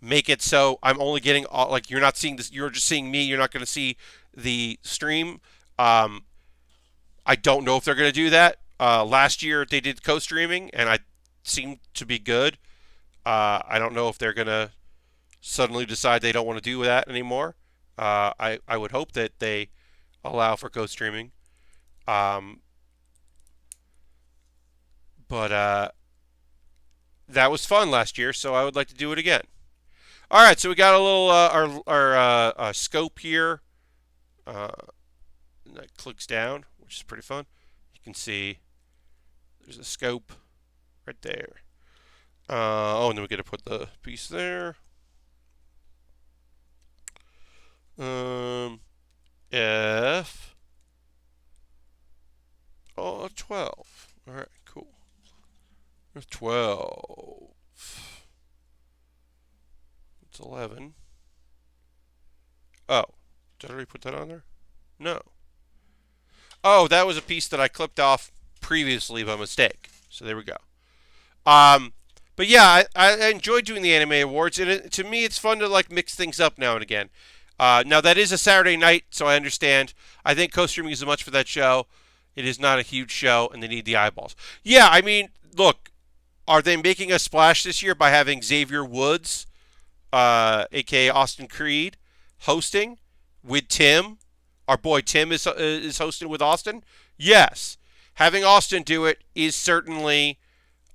make it so I'm only getting like you're not seeing this. You're just seeing me. You're not going to see the stream. I don't know if they're going to do that. Last year they did co-streaming and I seemed to be good. I don't know if they're going to suddenly decide they don't want to do that anymore. I would hope that they allow for co-streaming. But that was fun last year, so I would like to do it again. All right, so we got a little our scope here. That clicks down, which is pretty fun. You can see there's a scope right there. And then we get to put the piece there. F. 12. All right, cool. 12. It's 11. Oh, did I already put that on there? No. Oh, that was a piece that I clipped off previously by mistake. So there we go. But yeah, I enjoy doing the anime awards, and to me, it's fun to like mix things up now and again. Now that is a Saturday night, so I understand. I think co-streaming is much for that show. It is not a huge show, and they need the eyeballs. Yeah, I mean, look, are they making a splash this year by having Xavier Woods, aka Austin Creed, hosting with Tim? Our boy Tim is hosting with Austin. Yes, having Austin do it is certainly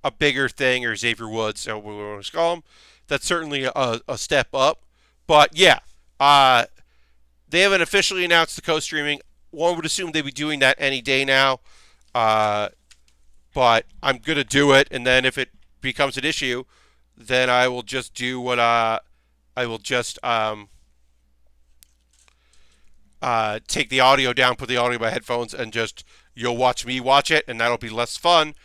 a bigger thing, or Xavier Woods, so we want to call him. That's certainly a step up. But yeah, they haven't officially announced the co-streaming. One would assume they'd be doing that any day now. But I'm going to do it, and then if it becomes an issue, then I will just do what I will just take the audio down, put the audio in my headphones, and just you'll watch me watch it, and that'll be less fun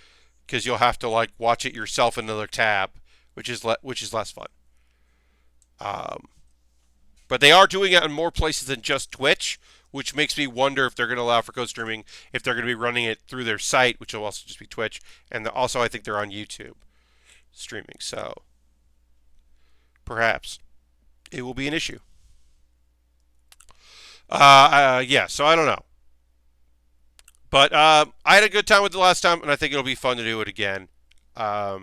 because you'll have to like watch it yourself in another tab, which is less fun. But they are doing it in more places than just Twitch, which makes me wonder if they're going to allow for co-streaming, if they're going to be running it through their site, which will also just be Twitch, and also I think they're on YouTube streaming, so perhaps it will be an issue. Yeah, so I don't know. But I had a good time with it last time, and I think it'll be fun to do it again. All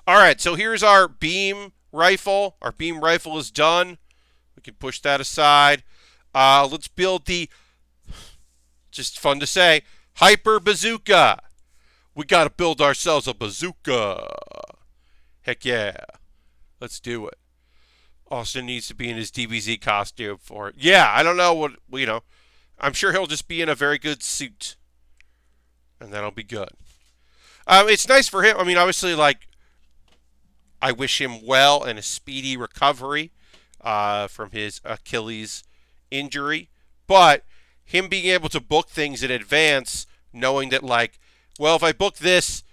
right, so here's our beam rifle. Our beam rifle is done. We can push that aside. Let's build the, just fun to say, hyper bazooka. We got to build ourselves a bazooka. Heck yeah. Let's do it. Austin needs to be in his DBZ costume for it. Yeah, I don't know what, I'm sure he'll just be in a very good suit. And that'll be good. It's nice for him. I mean, obviously, like, I wish him well and a speedy recovery from his Achilles injury. But him being able to book things in advance, knowing that, like, well, if I book this,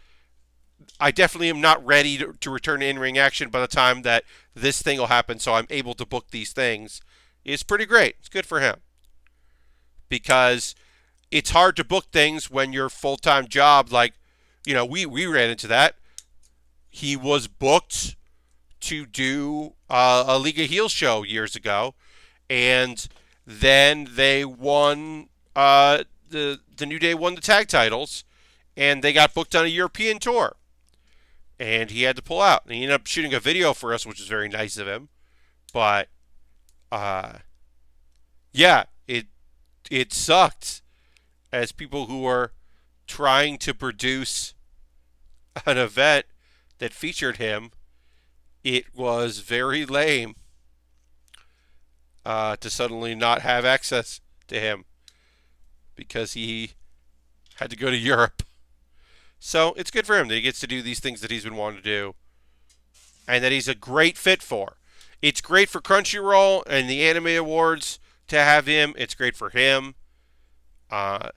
I definitely am not ready to return to in-ring action by the time that this thing will happen, so I'm able to book these things, is pretty great. It's good for him. Because it's hard to book things when your full-time job, like, we ran into that. He was booked to do a League of Heels show years ago, and then they won, the New Day won the tag titles, and they got booked on a European tour. and he had to pull out. And he ended up shooting a video for us, which is very nice of him. But yeah, it sucked as people who are trying to produce an event that featured him. It was very lame to suddenly not have access to him because he had to go to Europe. So it's good for him that he gets to do these things that he's been wanting to do and that he's a great fit for. It's great for Crunchyroll and the Anime Awards to have him. It's great for him to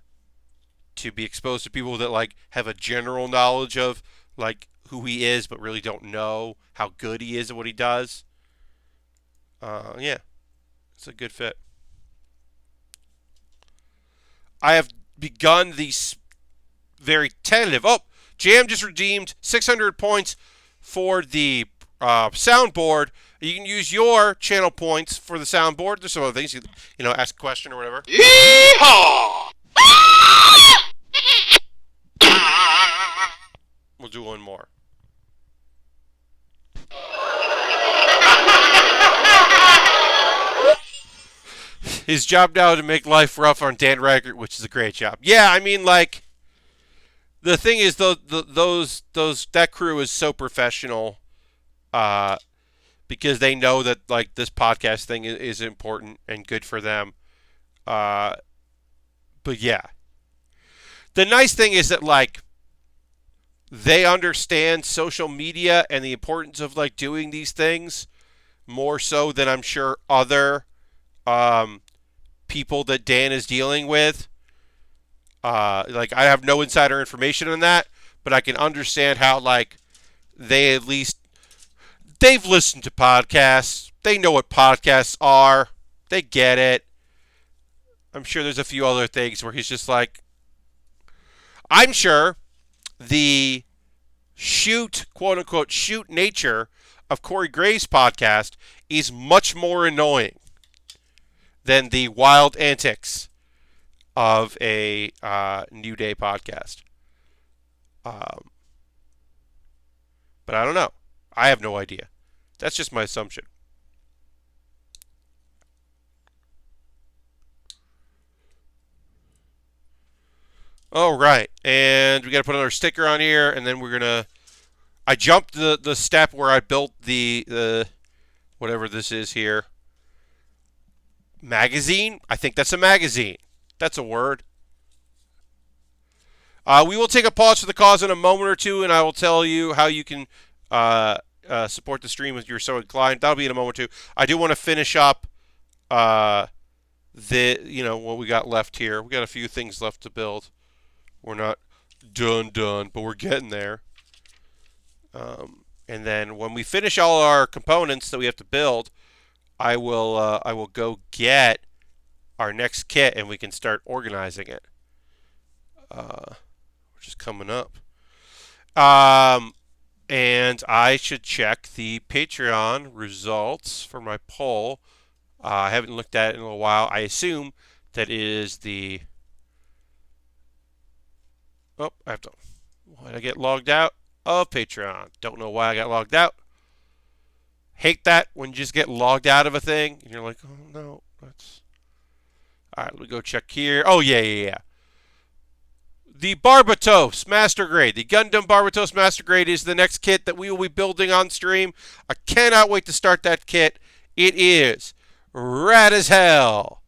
be exposed to people that like have a general knowledge of like who he is but really don't know how good he is at what he does. Yeah, it's a good fit. I have begun these very tentative. Oh, Jam just redeemed 600 points for the soundboard. You can use your channel points for the soundboard. There's some other things. You know, ask a question or whatever. Yeehaw! We'll do one more. His job now to make life rough on Dan Reichert, which is a great job. Yeah, I mean, like, the thing is, that crew is so professional, because they know that like this podcast thing is important and good for them. But yeah, the nice thing is that like they understand social media and the importance of like doing these things more so than I'm sure other people that Dan is dealing with. Like I have no insider information on that, but I can understand how like they've listened to podcasts. They know what podcasts are. They get it. I'm sure there's a few other things where he's just like, I'm sure the quote unquote shoot nature of Corey Gray's podcast is much more annoying than the wild antics of a New Day podcast. But I don't know. I have no idea. That's just my assumption. All right, and we got to put another sticker on here, and then we're gonna. I jumped the step where I built the whatever this is here. Magazine? I think that's a magazine. That's a word. We will take a pause for the cause in a moment or two, and I will tell you how you can support the stream if you're so inclined. That'll be in a moment or two. I do want to finish up what we got left here. We got a few things left to build. We're not done, but we're getting there. And then when we finish all our components that we have to build, I will go get our next kit and we can start organizing it. Which is coming up. And I should check the Patreon results for my poll. I haven't looked at it in a while. I assume that is the. Oh, why did I get logged out of Patreon? Don't know why I got logged out. Hate that when you just get logged out of a thing and you're like, oh no, that's. All right, let me go check here. Oh yeah. The Barbatos Master Grade. The Gundam Barbatos Master Grade is the next kit that we will be building on stream. I cannot wait to start that kit. It is rad as hell.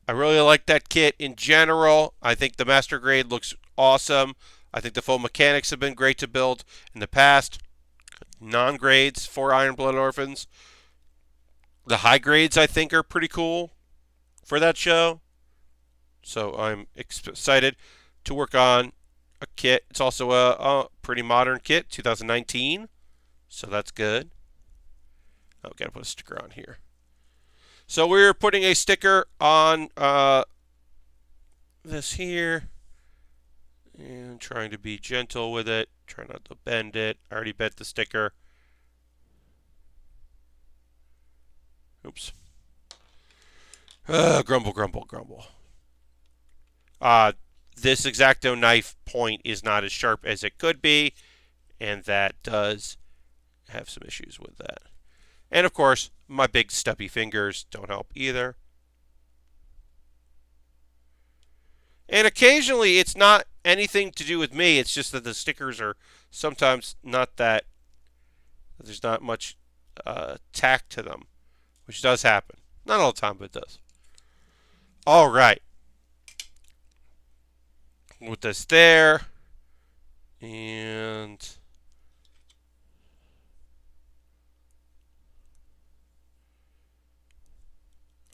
I really like that kit in general. I think the Master Grade looks awesome. I think the full mechanics have been great to build in the past. Non-grades for Iron Blood Orphans. The high grades, I think, are pretty cool for that show. So I'm excited to work on a kit. It's also a pretty modern kit, 2019. So that's good. Oh, got to put a sticker on here. So we're putting a sticker on this here. And trying to be gentle with it. Try not to bend it. I already bent the sticker. Oops. Grumble. This X-Acto knife point is not as sharp as it could be. and that does have some issues with that. And of course, my big stubby fingers don't help either. And occasionally, it's not anything to do with me. It's just that the stickers are sometimes not that. There's not much tack to them, which does happen. Not all the time, but it does. All right. With this there. And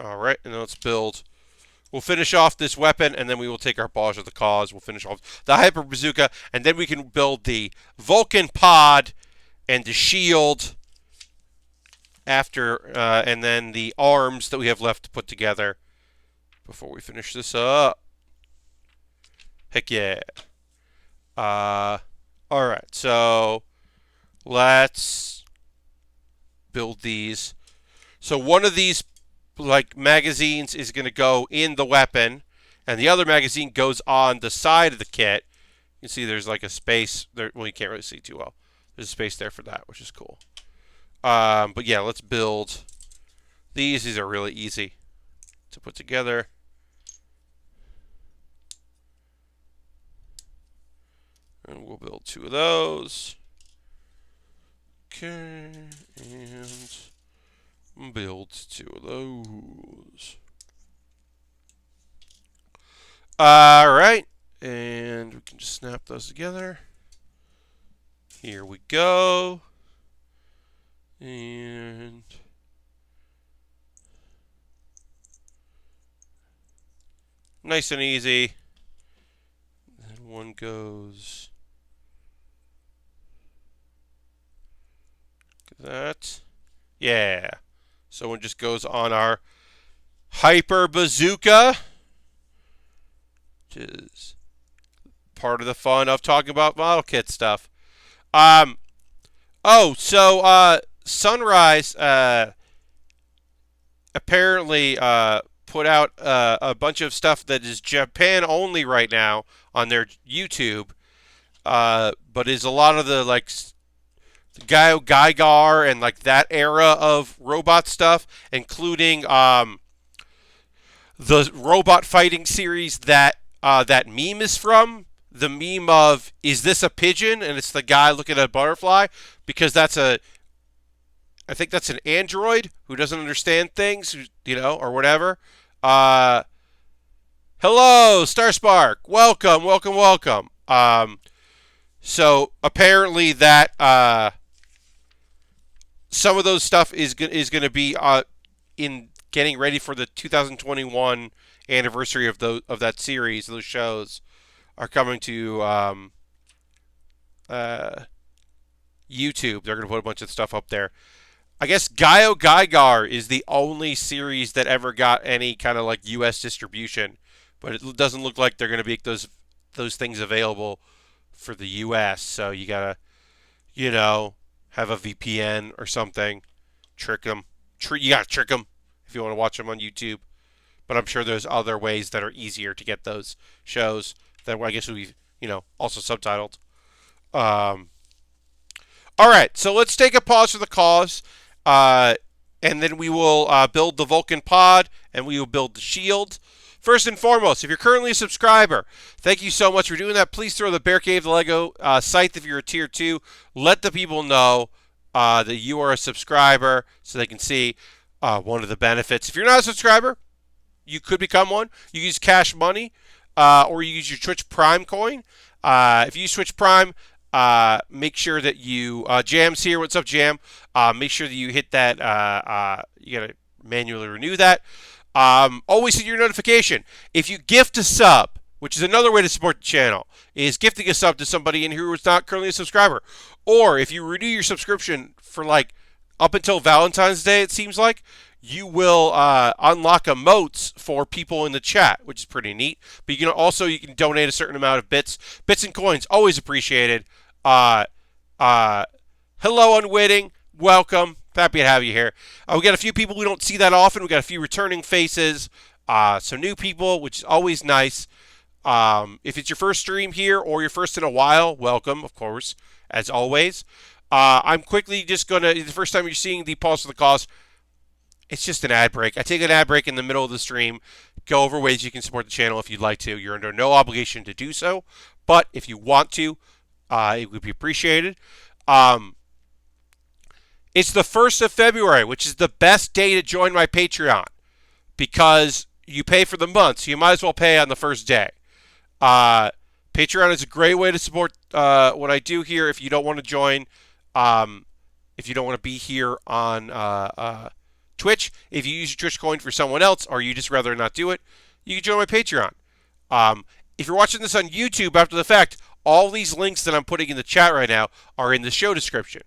all right, and then let's build. We'll finish off this weapon, and then we will take our balls of the cause. We'll finish off the hyper bazooka, and then we can build the Vulcan pod and the shield after, and then the arms that we have left to put together before we finish this up. Heck yeah. All right, so let's build these. So one of these magazines is going to go in the weapon, and the other magazine goes on the side of the kit. You can see there's like a space there. Well, you can't really see too well. There's a space there for that, which is cool. But yeah, let's build these. These are really easy to put together. And we'll build 2 of those. Okay, and build 2 of those. All right, and we can just snap those together. Here we go. And nice and easy. And one goes like that. Yeah. So one just goes on our hyper bazooka, which is part of the fun of talking about model kit stuff. Sunrise apparently put out a bunch of stuff that is Japan only right now on their YouTube, but is a lot of the Gaigar and that era of robot stuff, including the robot fighting series that that meme is from. The meme of, is this a pigeon? And it's the guy looking at a butterfly, because I think that's an android who doesn't understand things, or whatever. Hello, Starspark. Welcome, welcome, welcome. So apparently that some of those stuff is going to be in getting ready for the 2021 anniversary of that series. Those shows are coming to YouTube. They're going to put a bunch of stuff up there. I guess Gaigar is the only series that ever got any kind of U.S. distribution, but it doesn't look like they're going to make those things available for the U.S. So you gotta, have a VPN or something, trick them. You gotta trick them if you want to watch them on YouTube. But I'm sure there's other ways that are easier to get those shows that I guess would be, also subtitled. All right, so let's take a pause for the cause, and then we will build the Vulcan pod, and we will build the shield. First and foremost, if you're currently a subscriber, thank you so much for doing that. Please throw the Baer the Lego site if you're a tier 2. Let the people know that you are a subscriber so they can see one of the benefits. If you're not a subscriber, you could become one. You use Cash Money, or you use your Twitch Prime coin. If you use Twitch Prime, make sure that you Jam's here. What's up, Jam? Make sure that you hit that. You gotta manually renew that. Always hit your notification. If you gift a sub, which is another way to support the channel, is gifting a sub to somebody in here who is not currently a subscriber. Or if you renew your subscription for up until Valentine's Day, it seems like, you will unlock emotes for people in the chat, which is pretty neat. But you can donate a certain amount of bits and coins, always appreciated. Hello, Unwitting, welcome, happy to have you here. We got a few people we don't see that often. We got a few returning faces, some new people, which is always nice. If it's your first stream here or your first in a while, welcome, of course. as always. I'm quickly just going to, the first time you're seeing the Pulse of the Cause, it's just an ad break. I take an ad break in the middle of the stream, go over ways you can support the channel if you'd like to. You're under no obligation to do so, but if you want to, it would be appreciated. It's the 1st of February, which is the best day to join my Patreon because you pay for the month, so you might as well pay on the first day. Patreon is a great way to support what I do here if you don't want to join, if you don't want to be here on Twitch. If you use your Twitch coin for someone else or you just rather not do it, you can join my Patreon. If you're watching this on YouTube after the fact, all these links that I'm putting in the chat right now are in the show description.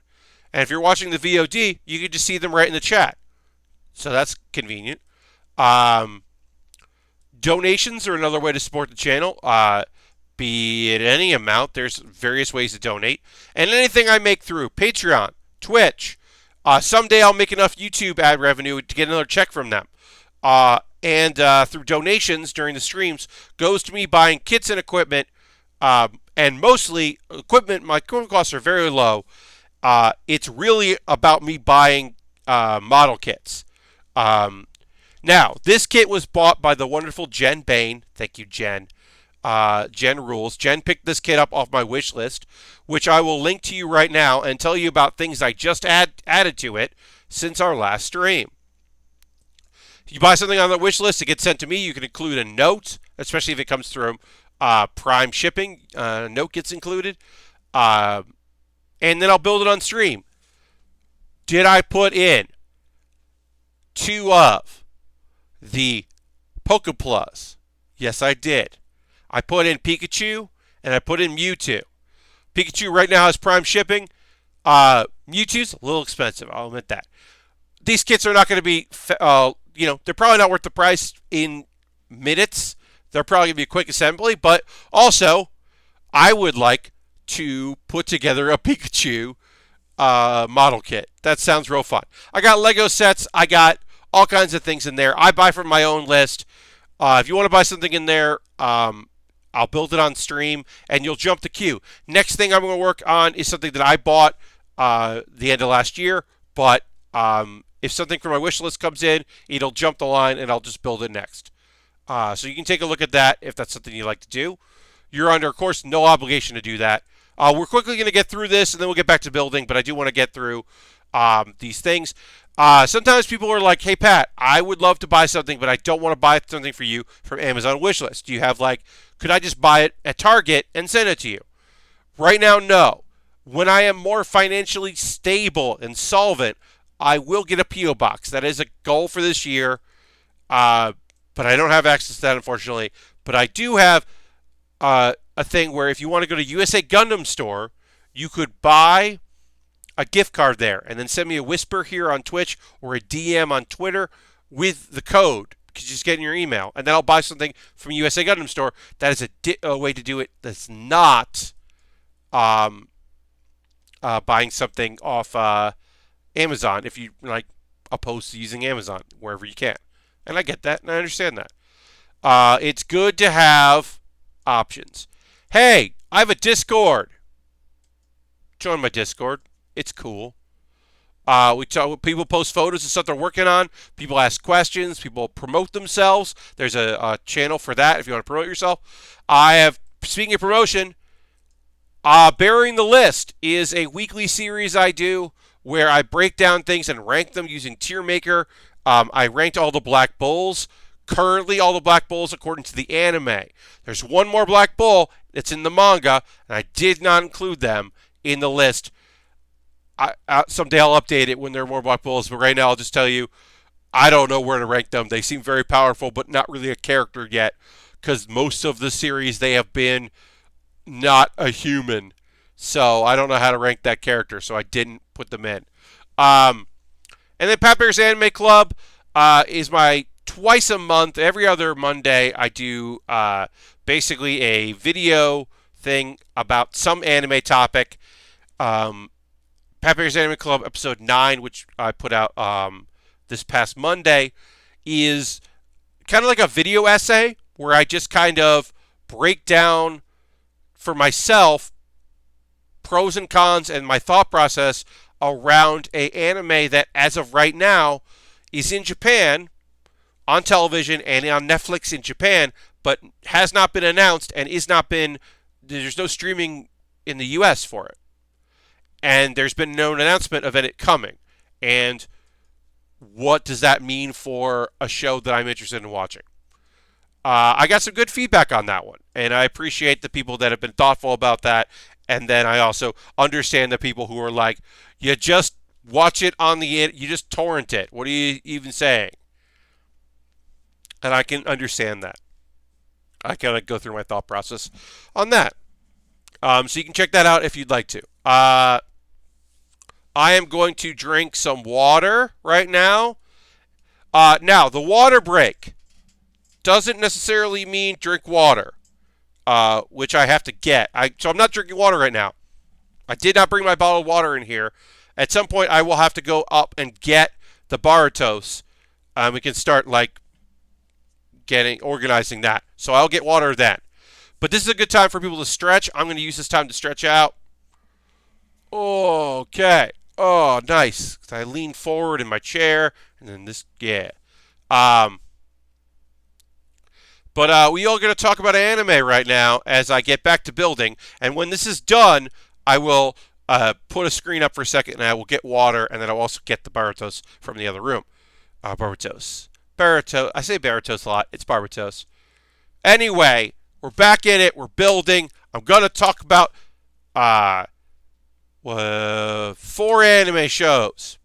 And if you're watching the VOD, you can just see them right in the chat. So that's convenient. Donations are another way to support the channel. Be it any amount, there's various ways to donate. And anything I make through Patreon, Twitch, someday I'll make enough YouTube ad revenue to get another check from them. And through donations during the streams goes to me buying kits and equipment, and mostly equipment. My equipment costs are very low. It's really about me buying model kits. Now, this kit was bought by the wonderful Jen Bain. Thank you, Jen. Jen rules. Jen picked this kit up off my wish list, which I will link to you right now and tell you about things I just added to it since our last stream. If you buy something on the wish list, it gets sent to me. You can include a note, especially if it comes through Prime shipping. A note gets included. And then I'll build it on stream. Did I put in 2 of the Pokeplus? Yes, I did. I put in Pikachu and I put in Mewtwo. Pikachu right now has Prime shipping. Mewtwo's a little expensive, I'll admit that. These kits are not going to be, they're probably not worth the price in minutes. They're probably going to be a quick assembly, but also, I would like to put together a Pikachu model kit. That sounds real fun. I got Lego sets. I got all kinds of things in there. I buy from my own list. If you want to buy something in there, I'll build it on stream, and you'll jump the queue. Next thing I'm going to work on is something that I bought the end of last year, but if something from my wish list comes in, it'll jump the line, and I'll just build it next. So you can take a look at that if that's something you like to do. You're under, of course, no obligation to do that. We're quickly going to get through this, and then we'll get back to building, but I do want to get through these things. Sometimes people are like, hey, Pat, I would love to buy something, but I don't want to buy something for you from Amazon wishlist. Do you have, could I just buy it at Target and send it to you? Right now, no. When I am more financially stable and solvent, I will get a P.O. box. That is a goal for this year, but I don't have access to that, unfortunately. But I do have a thing where if you want to go to USA Gundam store, you could buy a gift card there and then send me a whisper here on Twitch or a DM on Twitter with the code, because you just get in your email, and then I'll buy something from USA Gundam store. That is a way to do it that's not buying something off Amazon if you opposed to using Amazon wherever you can. And I get that, and I understand that. It's good to have options. Hey, I have a Discord. Join my Discord. It's cool. People post photos of stuff they're working on. People ask questions. People promote themselves. There's a channel for that if you want to promote yourself. Speaking of promotion, Baering the List is a weekly series I do where I break down things and rank them using Tier Maker. I ranked all the Black Bulls. Currently, all the Black Bulls according to the anime. There's one more Black Bull that's in the manga, and I did not include them in the list. Someday I'll update it when there are more Black Bulls, but right now I'll just tell you, I don't know where to rank them. They seem very powerful, but not really a character yet, because most of the series they have been not a human. So I don't know how to rank that character, so I didn't put them in. And then Pat Baer's Anime Club is my twice a month, every other Monday, I do basically a video thing about some anime topic. Pat Baer's Anime Club episode 9, which I put out this past Monday, is kind of like a video essay where I just kind of break down for myself pros and cons and my thought process around a anime that, as of right now, is in Japan on television and on Netflix in Japan, but has not been announced and there's no streaming in the US for it. And there's been no announcement of it coming. And what does that mean for a show that I'm interested in watching? I got some good feedback on that one, and I appreciate the people that have been thoughtful about that. And then I also understand the people who are like, you just watch it you just torrent it. What are you even saying? And I can understand that. I kind of go through my thought process on that. So you can check that out if you'd like to. I am going to drink some water right now. Now, the water break doesn't necessarily mean drink water, which I have to get. So I'm not drinking water right now. I did not bring my bottle of water in here. At some point, I will have to go up and get the Baratos. We can start organizing that. So I'll get water then. But this is a good time for people to stretch. I'm going to use this time to stretch out. Okay. Oh, nice. I lean forward in my chair, and then this, yeah. But we are going to talk about anime right now as I get back to building. And when this is done, I will put a screen up for a second, and I will get water, and then I'll also get the Baratos from the other room. Baratos. I say Baratos a lot. It's Baratos. Anyway, we're back in it. We're building. I'm going to talk about 4 anime shows.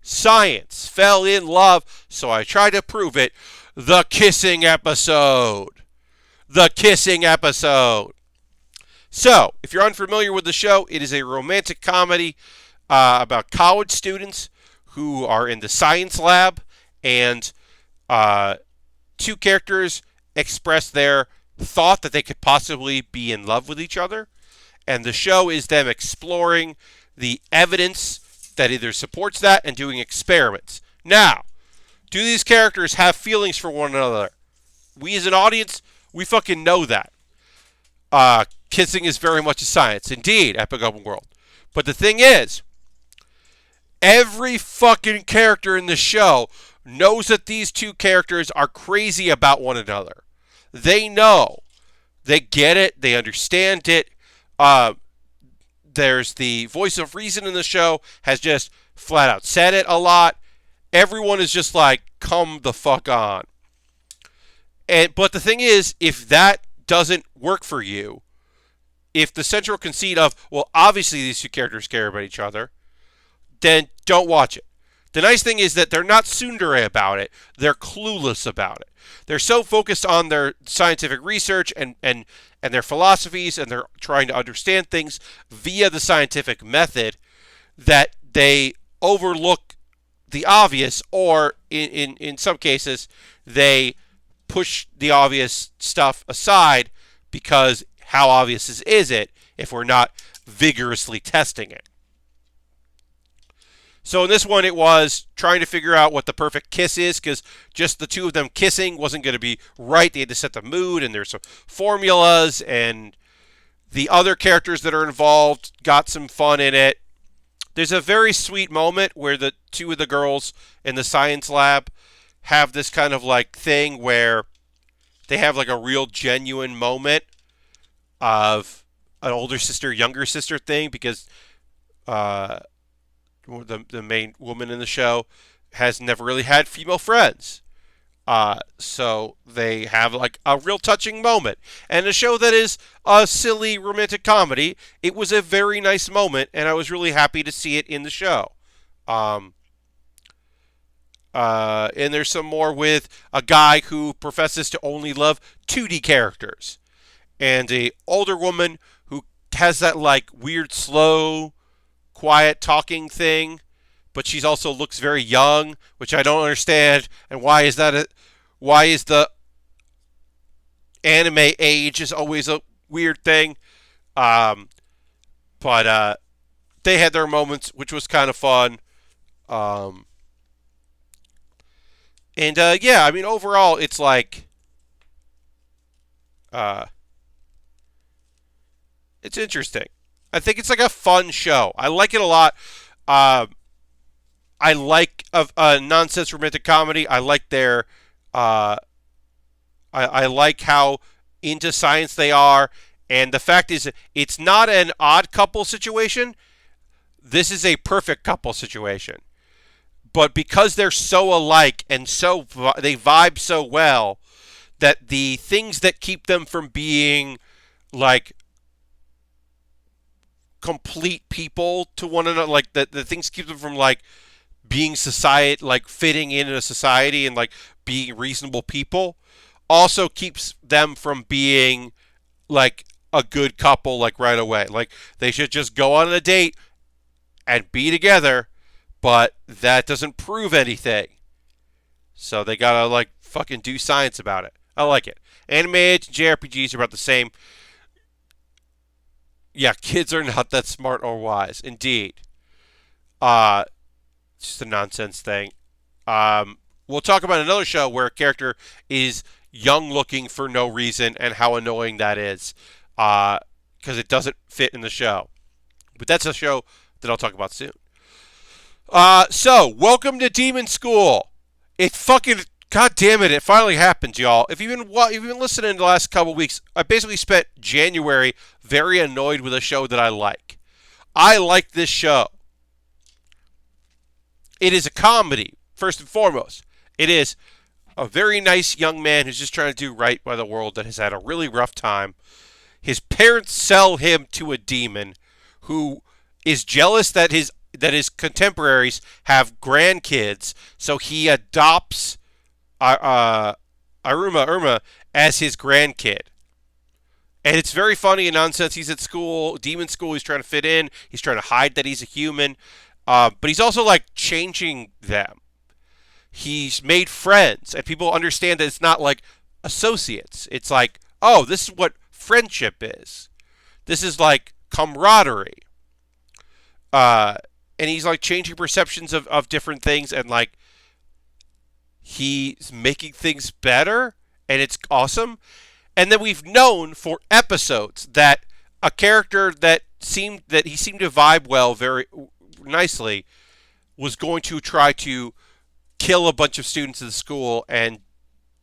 Science fell in love, so I tried to prove it. The kissing episode. The kissing episode. So, if you're unfamiliar with the show, it is a romantic comedy about college students who are in the science lab, and 2 characters express their thought that they could possibly be in love with each other. And the show is them exploring the evidence that either supports that and doing experiments. Now, do these characters have feelings for one another? We as an audience, we fucking know that. Kissing is very much a science. Indeed, Epic Open World. But the thing is, every fucking character in the show knows that these 2 characters are crazy about one another. They know. They get it. They understand it. There's the voice of reason in the show has just flat out said it a lot. Everyone is just like, come the fuck on. But the thing is, if that doesn't work for you, if the central conceit of, well, obviously these 2 characters care about each other, then don't watch it. The nice thing is that they're not tsundere about it. They're clueless about it. They're so focused on their scientific research and their philosophies, and they're trying to understand things via the scientific method that they overlook the obvious, or in some cases, they push the obvious stuff aside because how obvious is it if we're not vigorously testing it? So in this one, it was trying to figure out what the perfect kiss is, because just the 2 of them kissing wasn't going to be right. They had to set the mood, and there's some formulas, and the other characters that are involved got some fun in it. There's a very sweet moment where the 2 of the girls in the science lab have this kind of thing where they have a real genuine moment of an older sister, younger sister thing, because the main woman in the show has never really had female friends. So they have a real touching moment. And a show that is a silly romantic comedy, it was a very nice moment, and I was really happy to see it in the show. And there's some more with a guy who professes to only love 2D characters. And a older woman who has that weird, slow, quiet talking thing, but she's also looks very young, which I don't understand. And why is that? Why is the anime age is always a weird thing? But they had their moments, which was kind of fun. Yeah, I mean, overall, it's it's interesting. I think it's like a fun show. I like it a lot. Uh, I like a nonsense romantic comedy. I like their. Uh, I like how into science they are, and the fact is, it's not an odd couple situation. This is a perfect couple situation. But because they're so alike and they vibe so well, that the things that keep them from being like complete people to one another, like the things keep them from like being society, like fitting in a society and like being reasonable people, also keeps them from being like a good couple like right away. Like they should just go on a date and be together, but that doesn't prove anything. So they gotta like fucking do science about it. I like it. Anime and JRPGs are about the same. Yeah, kids are not that smart or wise. Indeed. It's just a nonsense thing. We'll talk about another show where a character is young looking for no reason and how annoying that is. Because it doesn't fit in the show. But that's a show that I'll talk about soon. So, welcome to Demon School. It fucking, god damn it, it finally happened, y'all. If you've been listening the last couple weeks, I basically spent January very annoyed with a show that I like. I like this show. It is a comedy, first and foremost. It is a very nice young man who's just trying to do right by the world that has had a really rough time. His parents sell him to a demon who is jealous that his contemporaries have grandkids, so he adopts Iruma as his grandkid. And it's very funny and nonsense. He's at school, demon school. He's trying to fit in. He's trying to hide that he's a human. But he's also like changing them. He's made friends, and people understand that it's not like associates. It's like, oh, this is what friendship is. This is like camaraderie. And he's like changing perceptions of different things, and like he's making things better, and it's awesome. And then we've known for episodes that a character that he seemed to vibe well very nicely was going to try to kill a bunch of students of the school and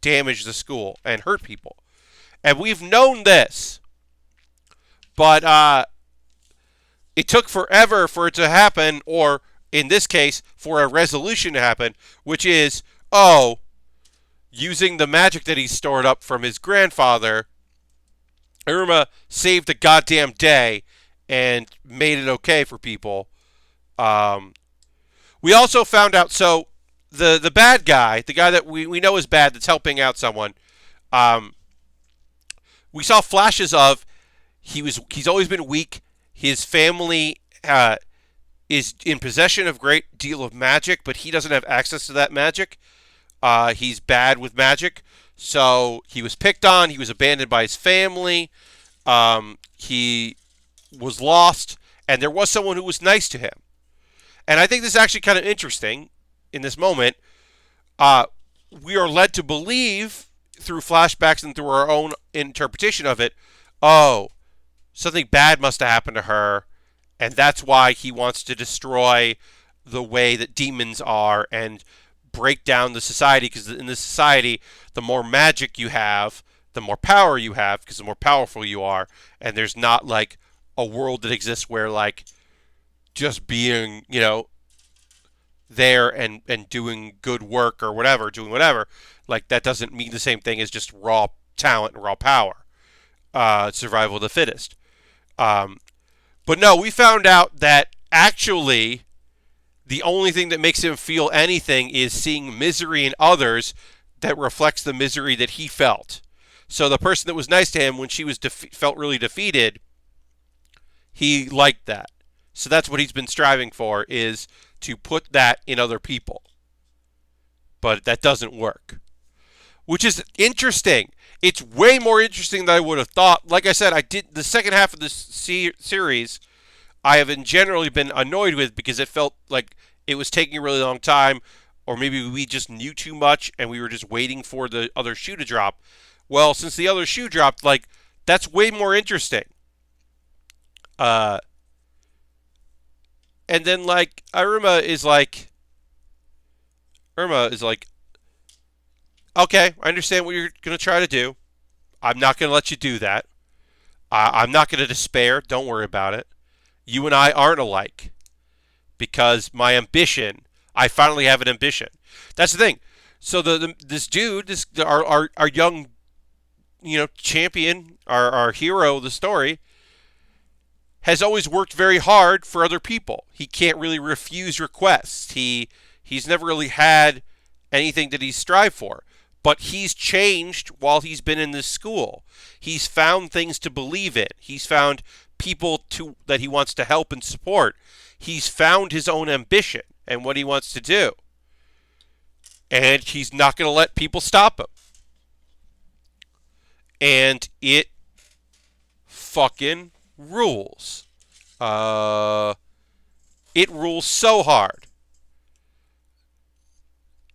damage the school and hurt people. And we've known this. But it took forever for it to happen, or in this case, for a resolution to happen, which is, using the magic that he stored up from his grandfather, Iruma saved the goddamn day and made it okay for people. We also found out, so the bad guy, the guy that we know is bad that's helping out someone, we saw flashes of he's always been weak. His family is in possession of a great deal of magic, but he doesn't have access to that magic. He's bad with magic. So he was picked on. He was abandoned by his family. He was lost. And there was someone who was nice to him. And I think this is actually kind of interesting in this moment. We are led to believe through flashbacks and through our own interpretation of it, something bad must have happened to her, and that's why he wants to destroy the way that demons are and break down the society, because in this society, the more magic you have, the more power you have, because the more powerful you are, and there's not like a world that exists where like just being, there and doing good work or whatever, doing whatever, like that doesn't mean the same thing as just raw talent and raw power. Survival of the fittest. But no, we found out that actually the only thing that makes him feel anything is seeing misery in others that reflects the misery that he felt. So the person that was nice to him when she was felt really defeated, he liked that. So that's what he's been striving for, is to put that in other people. But that doesn't work. Which is interesting. It's way more interesting than I would have thought. Like I said, I did the second half of this series, I have generally been annoyed with because it felt like it was taking a really long time, or maybe we just knew too much and we were just waiting for the other shoe to drop. Well, since the other shoe dropped, like, that's way more interesting. And then like Irma is like, okay, I understand what you're gonna try to do. I'm not gonna let you do that. I'm not gonna despair. Don't worry about it. You and I aren't alike because my ambition. I finally have an ambition. That's the thing. So this dude, our young champion, our hero of the story, has always worked very hard for other people. He can't really refuse requests. He's never really had anything that he's strived for. But he's changed while he's been in this school. He's found things to believe in. He's found people that he wants to help and support. He's found his own ambition and what he wants to do. And he's not going to let people stop him. And it fucking rules. It rules so hard.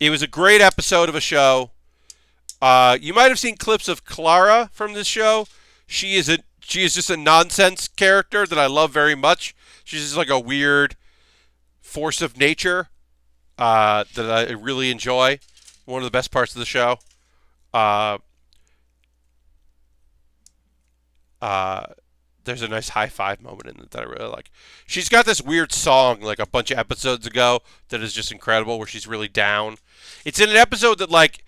It was a great episode of a show. You might have seen clips of Clara from this show. She is just a nonsense character that I love very much. She's just like a weird force of nature that I really enjoy. One of the best parts of the show. There's a nice high five moment in it that I really like. She's got this weird song like a bunch of episodes ago that is just incredible where she's really down. It's in an episode that like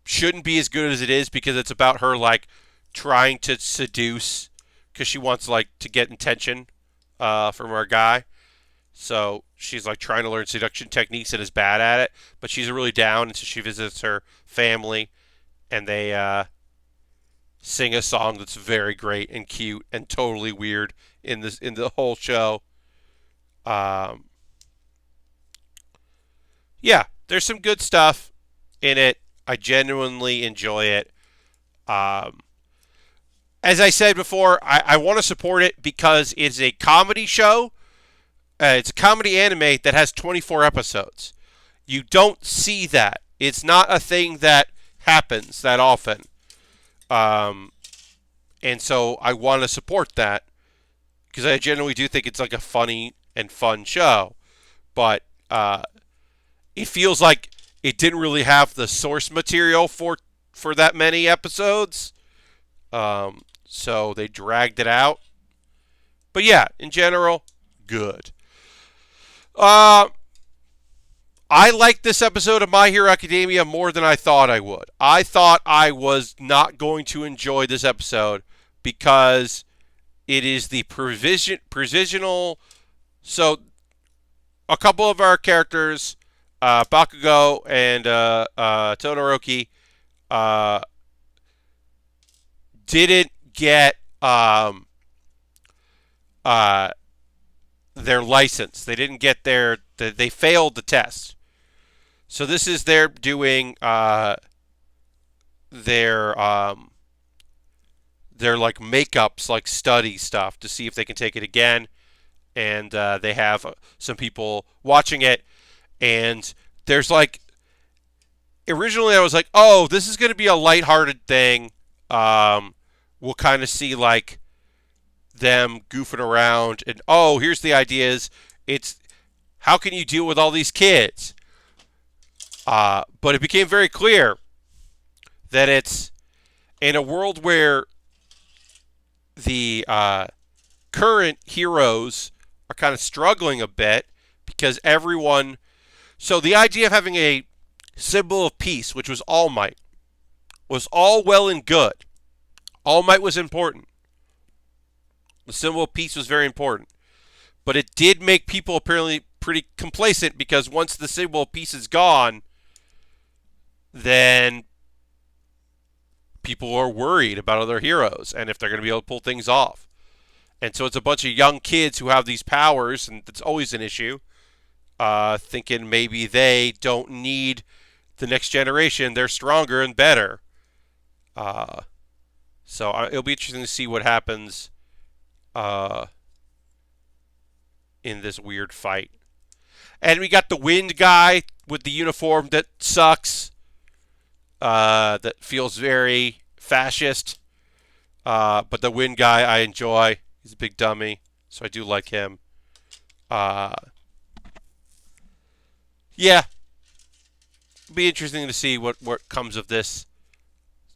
shouldn't be as good as it is because it's about her like trying to seduce because she wants like to get attention from her guy. So she's like trying to learn seduction techniques and is bad at it, but she's really down, and so she visits her family, and they sing a song that's very great and cute and totally weird in the whole show. Yeah, there's some good stuff in it. I genuinely enjoy it. As I said before, I want to support it because it's a comedy show. It's a comedy anime that has 24 episodes. You don't see that. It's not a thing that happens that often. And so I want to support that because I genuinely do think it's like a funny and fun show. But it feels like it didn't really have the source material for that many episodes. So they dragged it out. But yeah, in general, good. I liked this episode of My Hero Academia more than I thought I would. I thought I was not going to enjoy this episode because it is the provisional. So a couple of our characters, Bakugo and Todoroki, didn't get their license. They didn't get they failed the test. So this is they're doing their like makeups, like study stuff to see if they can take it again. And they have some people watching it. And there's like, originally I was like, oh, this is going to be a lighthearted thing. We'll kind of see like them goofing around, and oh, here's the ideas. It's how can you deal with all these kids? But it became very clear that it's in a world where the current heroes are kind of struggling a bit because everyone. So the idea of having a symbol of peace, which was All Might, was all well and good. All Might was important. The symbol of peace was very important. But it did make people apparently pretty complacent because once the symbol of peace is gone, then people are worried about other heroes and if they're going to be able to pull things off. And so it's a bunch of young kids who have these powers, and it's always an issue, thinking maybe they don't need the next generation. They're stronger and better. So it'll be interesting to see what happens in this weird fight. And we got the wind guy with the uniform that sucks. That feels very fascist. But the wind guy I enjoy. He's a big dummy, so I do like him. Uh, yeah, be interesting to see what comes of this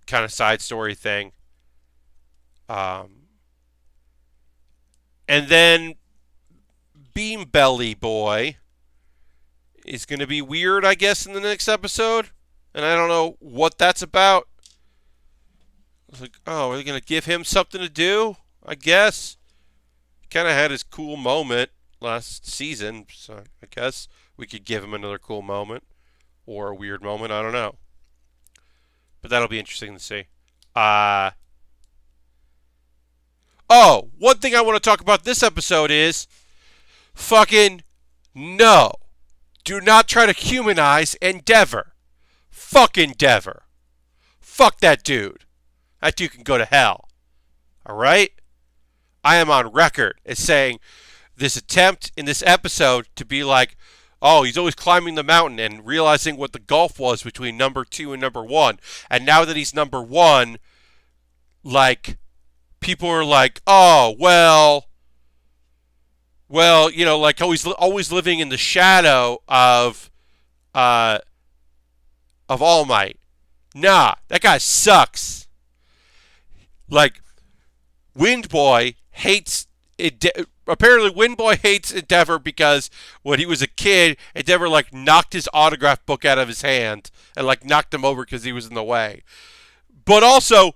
kind of side story thing. Um, and then Beam Belly Boy is going to be weird, I guess, in the next episode. And I don't know what that's about. I was like, oh, are they going to give him something to do? I guess. He kind of had his cool moment last season, so I guess we could give him another cool moment or a weird moment. I don't know. But that'll be interesting to see. One thing I want to talk about this episode is fucking no. Do not try to humanize Endeavor. Fuck Endeavor. Fuck that dude. That dude can go to hell. Alright? I am on record as saying this attempt in this episode to be like, oh, he's always climbing the mountain and realizing what the gulf was between number 2 and number 1. And now that he's number 1, like, people are like, oh, well, you know, like always living in the shadow of All Might. Nah, that guy sucks. Like, Wind Boy hates apparently Wind Boy hates Endeavor because when he was a kid, Endeavor like knocked his autograph book out of his hand and like knocked him over because he was in the way. But also,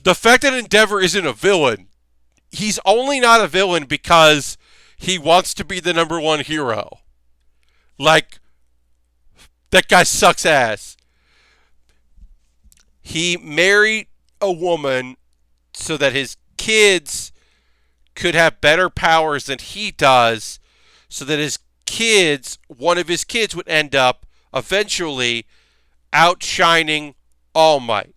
the fact that Endeavor isn't a villain, he's only not a villain because he wants to be the number 1 hero. Like, that guy sucks ass. He married a woman so that his kids could have better powers than he does, so that one of his kids would end up eventually outshining All Might.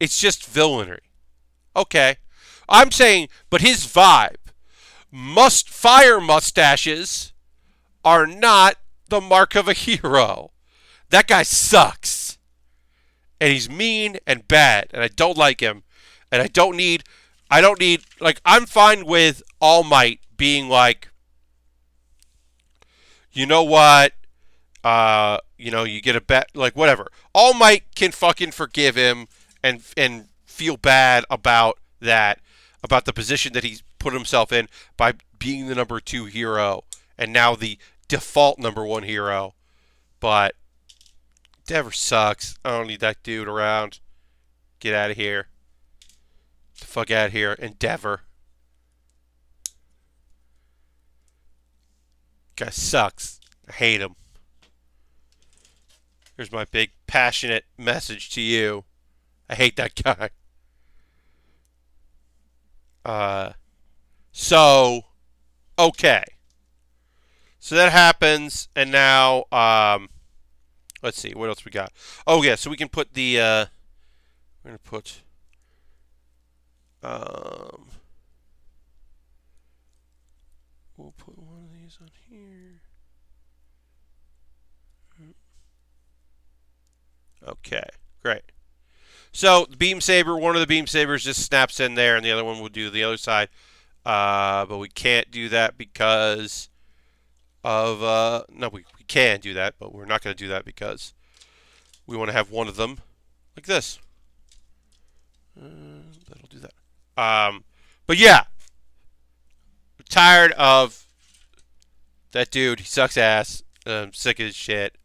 It's just villainy. Okay. I'm saying, but his vibe. Fire mustaches are not the mark of a hero. That guy sucks. And he's mean and bad. And I don't like him. And I don't need, like, I'm fine with All Might being like, you know what? You get a bet, like, whatever. All Might can fucking forgive him and feel bad about that, about the position that he's put himself in by being the number 2 hero and now the default number 1 hero. But Endeavor sucks. I don't need that dude around. Get out of here. Get the fuck out of here, Endeavor. Guy sucks. I hate him. Here's my big passionate message to you. I hate that guy. Okay. So that happens, and now, let's see, what else we got? Oh, yeah, so we can put the, we're going to put, we'll put one of these on here. Okay, great. So, the beam saber, one of the beam sabers just snaps in there, and the other one will do the other side. But we can't do that because of, no, we can do that, but we're not going to do that because we want to have one of them like this. That'll do that. But yeah, I'm tired of that dude. He sucks ass. I'm sick of his shit.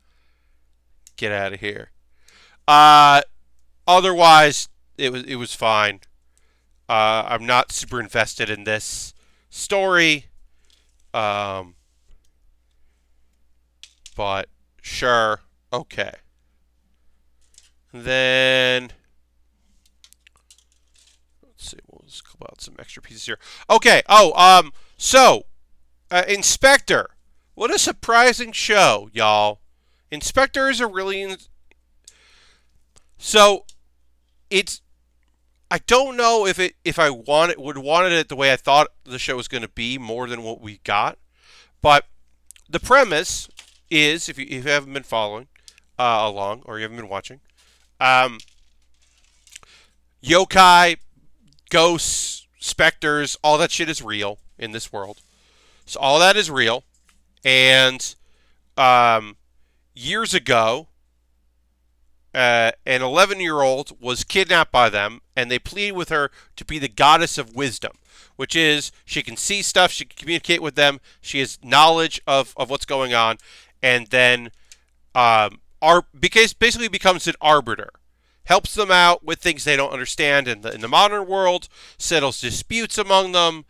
Get out of here. Otherwise, it was fine. I'm not super invested in this story. But sure, okay. Then let's see. We'll just clip out some extra pieces here. Okay. So Inspector. What a surprising show, y'all. Inspector is a really so it's. I don't know if I would wanted it the way I thought the show was going to be more than what we got, but the premise is, if you haven't been following, along, or you haven't been watching, um, yokai, ghosts, specters, all that shit is real in this world. So all that is real. And um, years ago, an 11-year-old was kidnapped by them, and they pleaded with her to be the goddess of wisdom, which is she can see stuff, she can communicate with them, she has knowledge of what's going on, and then because basically becomes an arbiter, helps them out with things they don't understand in the modern world, settles disputes among them,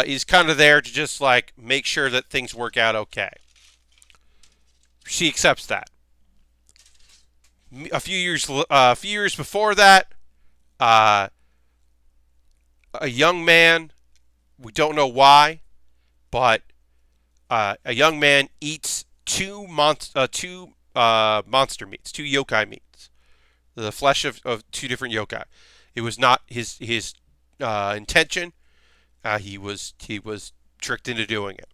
is kind of there to just like make sure that things work out okay. She accepts that. A few years before that, uh, a young man, we don't know why, but a young man eats two monster meats, two yokai meats, the flesh of two different yokai. It was not his intention. He was tricked into doing it.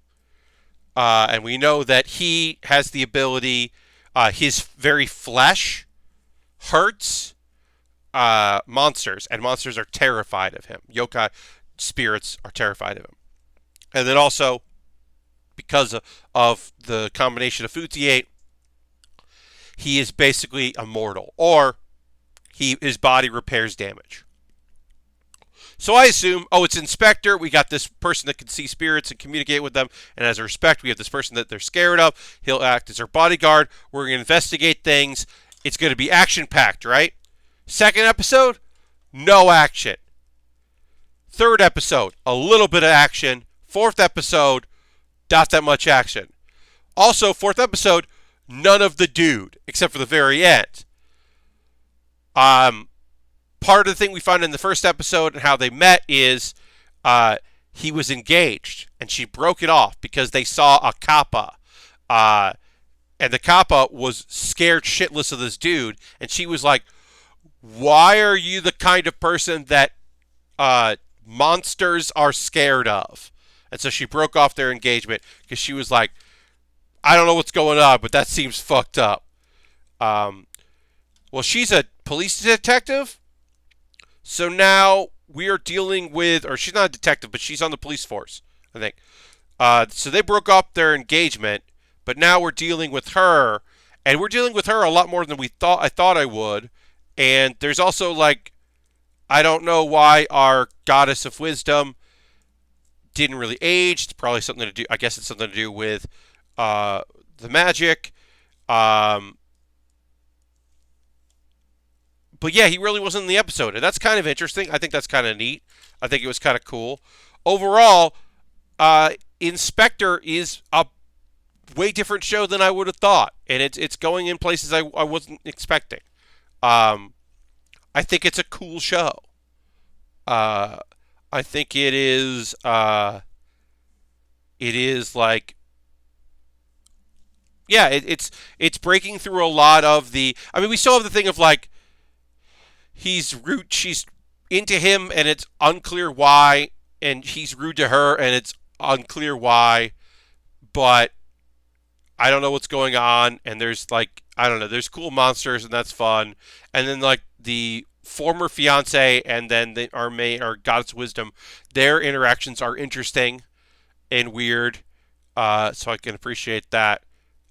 And we know that he has the ability. His very flesh hurts monsters, and monsters are terrified of him. Yokai spirits are terrified of him. And then also, because of the combination of foods he ate, he is basically immortal, or his body repairs damage. So I assume, it's Inspector. We got this person that can see spirits and communicate with them. And as a respect, we have this person that they're scared of. He'll act as our bodyguard. We're going to investigate things. It's going to be action-packed, right? Second episode, no action. Third episode, a little bit of action. Fourth episode, not that much action. Also, fourth episode, none of the dude, except for the very end. Part of the thing we find in the first episode and how they met is he was engaged, and she broke it off because they saw a kappa. And the kappa was scared shitless of this dude, and she was like, why are you the kind of person that monsters are scared of? And so she broke off their engagement because she was like, I don't know what's going on, but that seems fucked up. Well, she's a police detective. So now we are dealing with, or she's not a detective, but she's on the police force, I think. So they broke up their engagement, but now we're dealing with her, and we're dealing with her a lot more than I thought I would. And there's also like, I don't know why our goddess of wisdom didn't really age. It's probably something to do. I guess it's something to do with the magic. But yeah, he really wasn't in the episode, and that's kind of interesting. I think that's kind of neat. I think it was kind of cool. Overall, Inspector is a way different show than I would have thought, and it's going in places I wasn't expecting. I think it's a cool show. I think it is like, yeah, it's breaking through a lot of the. I mean, we still have the thing of like, she's into him, and it's unclear why, and he's rude to her, and it's unclear why, but I don't know what's going on, and there's like, I don't know, there's cool monsters, and that's fun, and then like the former fiance, and then our goddess wisdom, their interactions are interesting and weird, so I can appreciate that.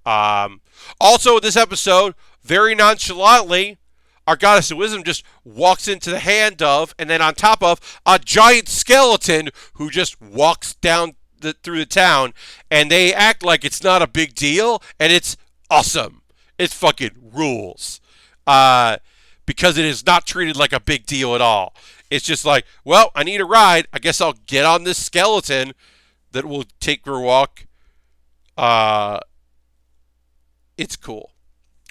Also, this episode, very nonchalantly, our goddess of wisdom just walks into the hand of, and then on top of, a giant skeleton who just walks down through the town, and they act like it's not a big deal, and it's awesome. It's fucking rules. Because it is not treated like a big deal at all. It's just like, well, I need a ride. I guess I'll get on this skeleton that will take for a walk. It's cool.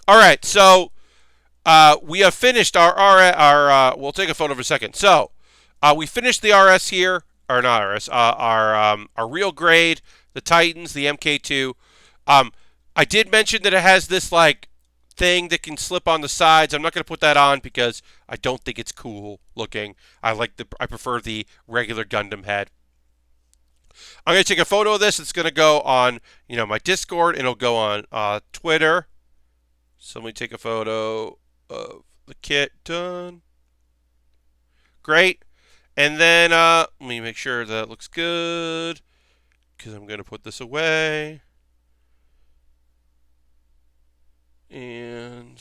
All right, so we have finished our we'll take a photo for a second. So we finished the RS here, or not RS, our real grade, the Titans, the MK2. I did mention that it has this like thing that can slip on the sides. I'm not going to put that on because I don't think it's cool looking. I prefer the regular Gundam head. I'm going to take a photo of this. It's going to go on, my Discord, and it'll go on Twitter. So let me take a photo of the kit. Done. Great. And then let me make sure that looks good, because I'm going to put this away. And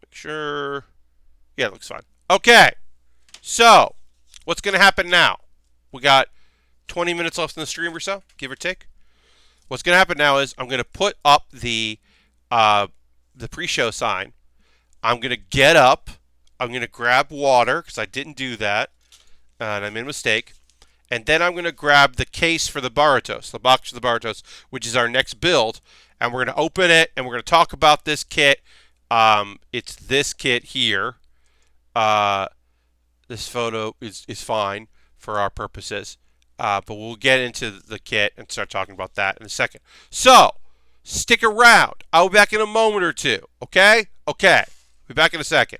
make sure. Yeah, it looks fine. Okay. So, what's going to happen now? We got 20 minutes left in the stream or so, give or take. What's going to happen now is I'm going to put up the pre-show sign. I'm going to get up. I'm going to grab water, because I didn't do that, and I made a mistake. And then I'm going to grab the case for the Baratos, the box for the Baratos, which is our next build. And we're going to open it, and we're going to talk about this kit. It's this kit here. This photo is fine for our purposes. But we'll get into the kit and start talking about that in a second. So, stick around. I'll be back in a moment or two. Okay? Okay. Be back in a second.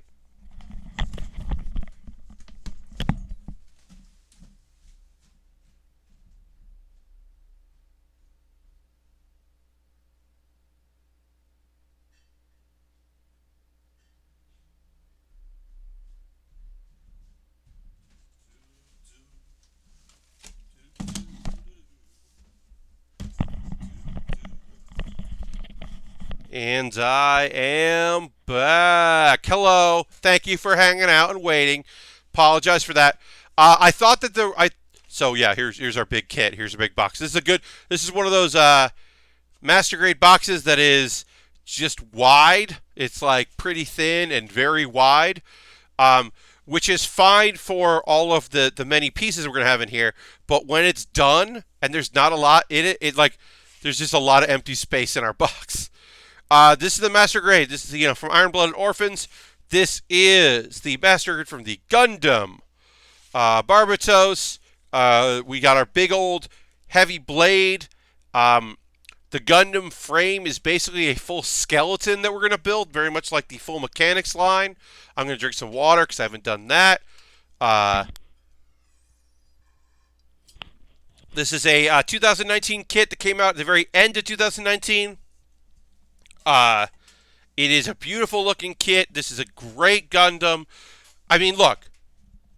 And I am back. Hello. Thank you for hanging out and waiting. Apologize for that. I thought that so yeah, here's our big kit. Here's a big box. This is one of those master grade boxes that is just wide. It's like pretty thin and very wide. Which is fine for all of the many pieces we're going to have in here, but when it's done and there's not a lot in it, there's just a lot of empty space in our box. This is the Master Grade. This is, from Iron Blooded Orphans. This is the Master Grade from the Gundam Barbatos. We got our big old heavy blade. The Gundam frame is basically a full skeleton that we're going to build, very much like the full mechanics line. I'm going to drink some water because I haven't done that. This is a 2019 kit that came out at the very end of 2019. It is a beautiful looking kit. This is a great Gundam. I mean, look,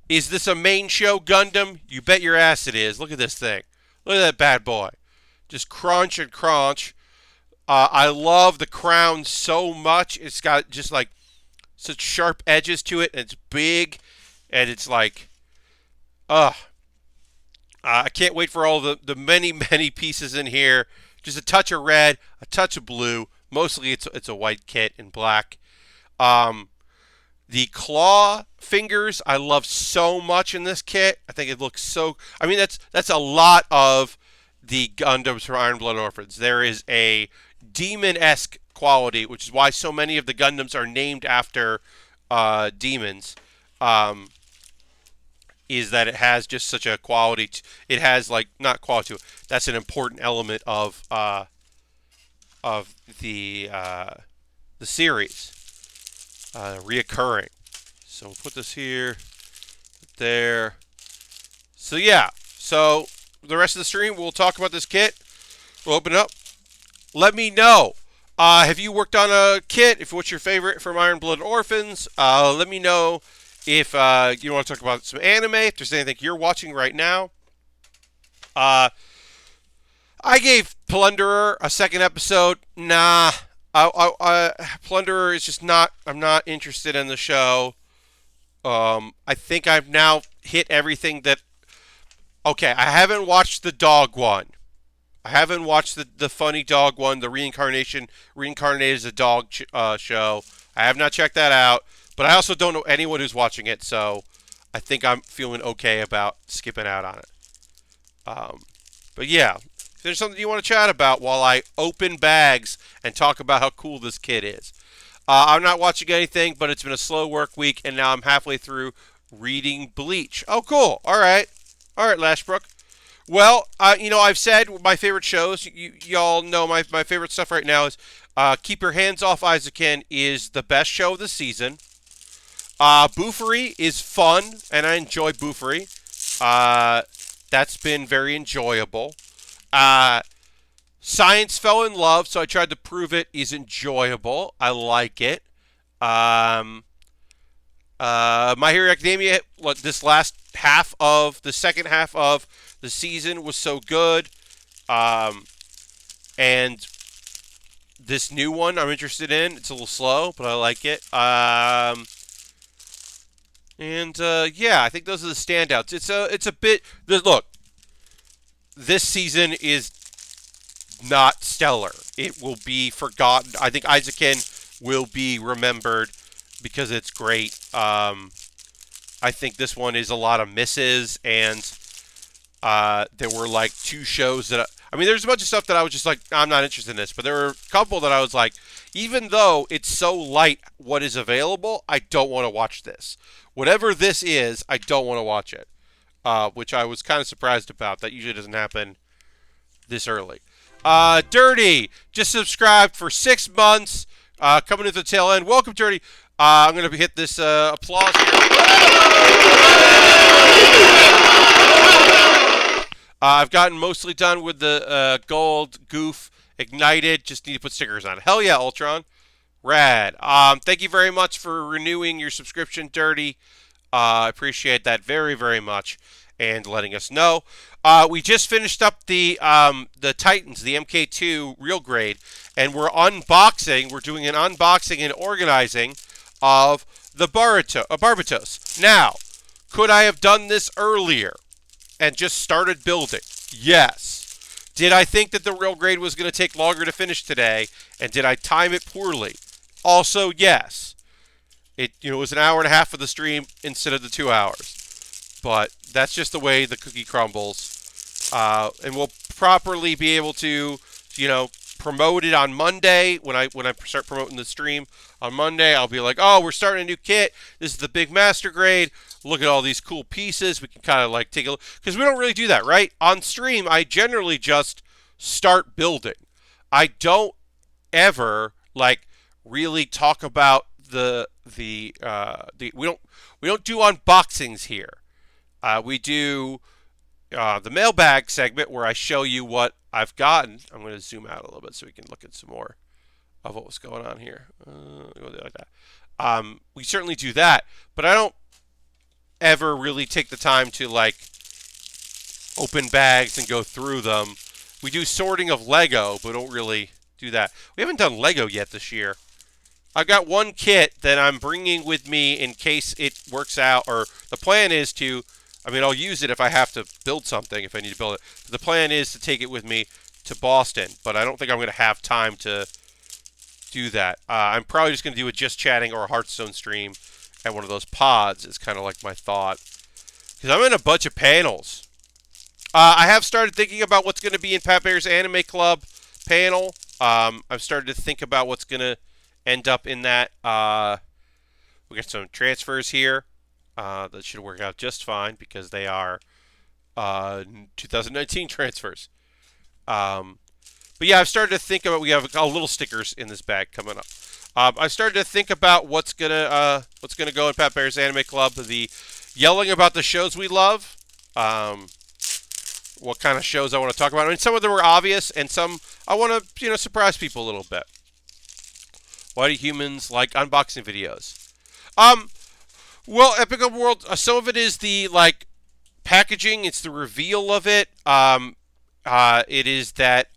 is this a main show Gundam? You bet your ass it is. Look at this thing. Look at that bad boy. Just crunch and crunch. I love the crown so much. It's got just like such sharp edges to it, and it's big, and it's like, I can't wait for all the many, many pieces in here. Just a touch of red, a touch of blue. Mostly it's a white kit in black. The claw fingers I love so much in this kit. I think it looks so... I mean, that's a lot of the Gundams from Iron Blood Orphans. There is a demon-esque quality, which is why so many of the Gundams are named after demons. Is that it has just such a quality... It has, like, not quality to it. That's an important element of the series, reoccurring. So we'll put this here, there. So yeah, so the rest of the stream we'll talk about this kit. We'll open it up. Let me know. Have you worked on a kit? If what's your favorite from Iron Blood Orphans? Let me know if you want to talk about some anime. If there's anything you're watching right now. I gave Plunderer a second episode. Nah. Plunderer is just not... I'm not interested in the show. I think I've now hit everything that... Okay, I haven't watched the dog one. I haven't watched the funny dog one, the reincarnated as a dog show. I have not checked that out. But I also don't know anyone who's watching it, so I think I'm feeling okay about skipping out on it. But yeah... If there's something you want to chat about while I open bags and talk about how cool this kit is. I'm not watching anything, but it's been a slow work week, and now I'm halfway through reading Bleach. Oh, cool. All right. All right, Lashbrook. Well, I've said my favorite shows. Y'all know my favorite stuff right now is Keep Your Hands Off Isaacin is the best show of the season. Boofery is fun, and I enjoy Boofery. That's been very enjoyable. Science fell in love, so I tried to prove it is enjoyable. I like it. Um, My Hero Academia, this last half of the second half of the season was so good. Um, and this new one I'm interested in. It's a little slow, but I like it. Yeah, I think those are the standouts. It's a bit. Look, this season is not stellar. It will be forgotten. I think Isaacin will be remembered because it's great. I think this one is a lot of misses, and there were like two shows that I mean, there's a bunch of stuff that I was just like, I'm not interested in this, but there were a couple that I was like, even though it's so light what is available, I don't want to watch this. Whatever this is, I don't want to watch it, which I was kind of surprised about. That usually doesn't happen this early. Dirty just subscribed for 6 months. Coming to the tail end. Welcome, Dirty. I'm going to hit this applause here. I've gotten mostly done with the gold goof ignited. Just need to put stickers on it. Hell yeah, Ultron. Rad. Thank you very much for renewing your subscription, Dirty. I appreciate that very, very much, and letting us know. We just finished up the Titans, the MK2 real grade, and we're unboxing. We're doing an unboxing and organizing of the Barbatos. Now, could I have done this earlier and just started building? Yes. Did I think that the real grade was going to take longer to finish today, and did I time it poorly? Also, yes. It was an hour and a half of the stream instead of the 2 hours. But that's just the way the cookie crumbles. And we'll properly be able to, promote it on Monday. When I start promoting the stream on Monday, I'll be like, oh, we're starting a new kit. This is the big master grade. Look at all these cool pieces. We can kind of like take a look. Because we don't really do that, right? On stream, I generally just start building. I don't ever really talk about we don't do unboxings here. We do the mailbag segment where I show you what I've gotten. I'm going to zoom out a little bit so we can look at some more of what was going on here. Like that. We certainly do that, but I don't ever really take the time to open bags and go through them. We do sorting of Lego, but don't really do that. We haven't done Lego yet this year. I've got one kit that I'm bringing with me in case it works out, or the plan is to, I'll use it if I have to build something, if I need to build it. But the plan is to take it with me to Boston, but I don't think I'm going to have time to do that. I'm probably just going to do a Just Chatting or a Hearthstone stream at one of those pods. It's kind of like my thought. Because I'm in a bunch of panels. I have started thinking about what's going to be in Pat Baer's Anime Club panel. I've started to think about what's going to end up in that. We got some transfers here that should work out just fine because they are 2019 transfers. But yeah, I've started to think about. We have little stickers in this bag coming up. I've started to think about what's gonna go in Pat Baer's Anime Club. The yelling about the shows we love. What kind of shows I want to talk about. Some of them are obvious, and some I want to surprise people a little bit. Why do humans like unboxing videos? Well, Epic of World, some of it is the packaging. It's the reveal of it. It is that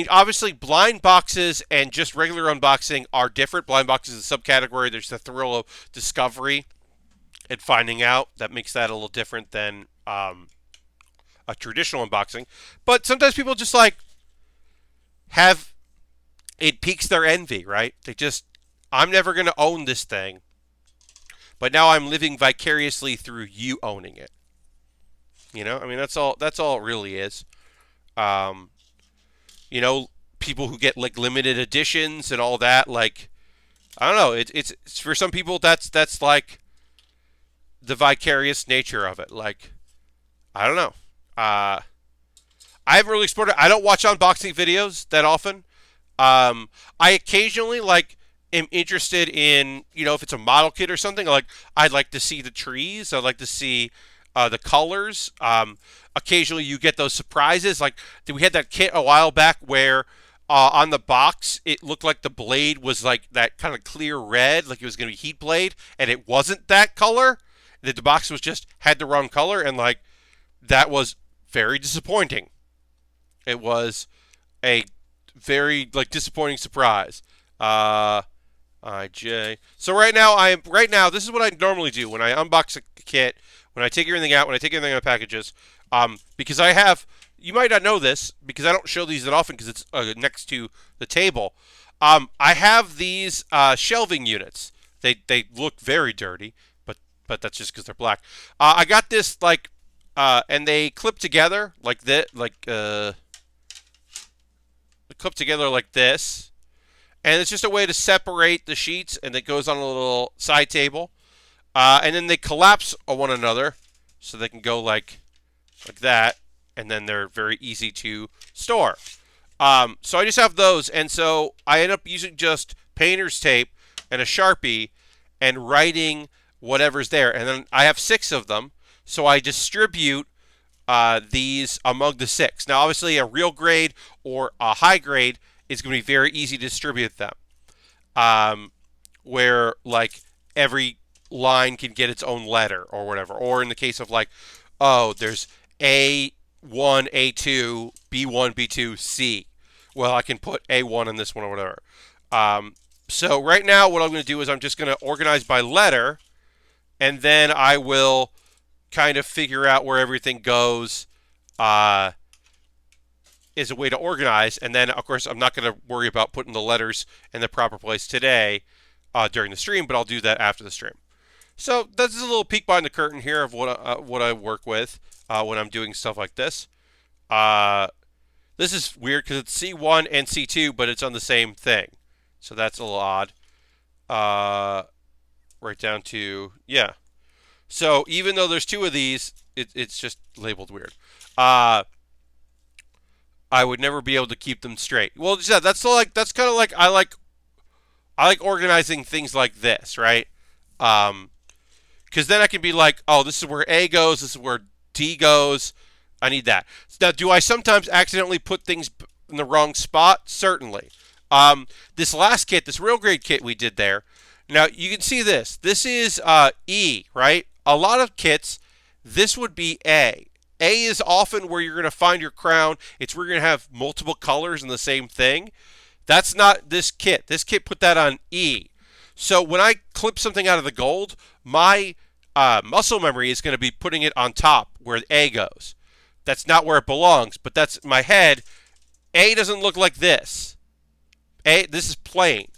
obviously blind boxes and just regular unboxing are different. Blind boxes is a subcategory. There's the thrill of discovery and finding out. That makes that a little different than a traditional unboxing. But sometimes people just have. It piques their envy, right? I'm never going to own this thing, but now I'm living vicariously through you owning it. That's all it really is. People who get limited editions and all that, I don't know. It's for some people that's the vicarious nature of it. I don't know. I haven't really explored it. I don't watch unboxing videos that often. I occasionally am interested in, if it's a model kit or something, I'd like to see the trees. I'd like to see the colors. Occasionally you get those surprises. Like we had that kit a while back where on the box it looked like the blade was like that kind of clear red, like it was going to be heat blade, and it wasn't that color. The box was just had the wrong color, and like that was very disappointing. It was a very like disappointing surprise. IJ. So right now this is what I normally do when I unbox a kit, when I take everything out, when I take everything out of packages. Because I have, you might not know this because I don't show these that often because it's next to the table. I have these shelving units. They look very dirty, but that's just because they're black. I got this like, and they clip together like that, clip together like this, and it's just a way to separate the sheets, and it goes on a little side table, and then they collapse on one another, so they can go like that, and then they're very easy to store. So I just have those, and so I end up using just painter's tape and a Sharpie and writing whatever's there, and then I have 6 of them, so I distribute these among the 6. Now, obviously, a real grade or a high grade is going to be very easy to distribute them, where like every line can get its own letter or whatever. Or in the case of like, oh, there's A1, A2, B1, B2, C. Well, I can put A1 in this one or whatever. So right now, what I'm going to do is I'm just going to organize by letter, and then I will kind of figure out where everything goes is a way to organize. And then, of course, I'm not going to worry about putting the letters in the proper place today during the stream, but I'll do that after the stream. So this is a little peek behind the curtain here of what I work with when I'm doing stuff like this. This is weird because it's C1 and C2, but it's on the same thing. So that's a little odd. Right down to, yeah. So even though there's 2 of these, it's just labeled weird. I would never be able to keep them straight. Well, yeah, that's kind of like I like organizing things like this, right? Because then I can be like, oh, this is where A goes, this is where D goes. I need that. Now, do I sometimes accidentally put things in the wrong spot? Certainly. This last kit, this real grade kit we did there. Now, you can see this. This is E, right? A lot of kits, this would be A. A is often where you're going to find your crown. It's where you're going to have multiple colors in the same thing. That's not this kit. This kit put that on E. So when I clip something out of the gold, my muscle memory is going to be putting it on top where A goes. That's not where it belongs, but that's my head. A doesn't look like this. This is plain.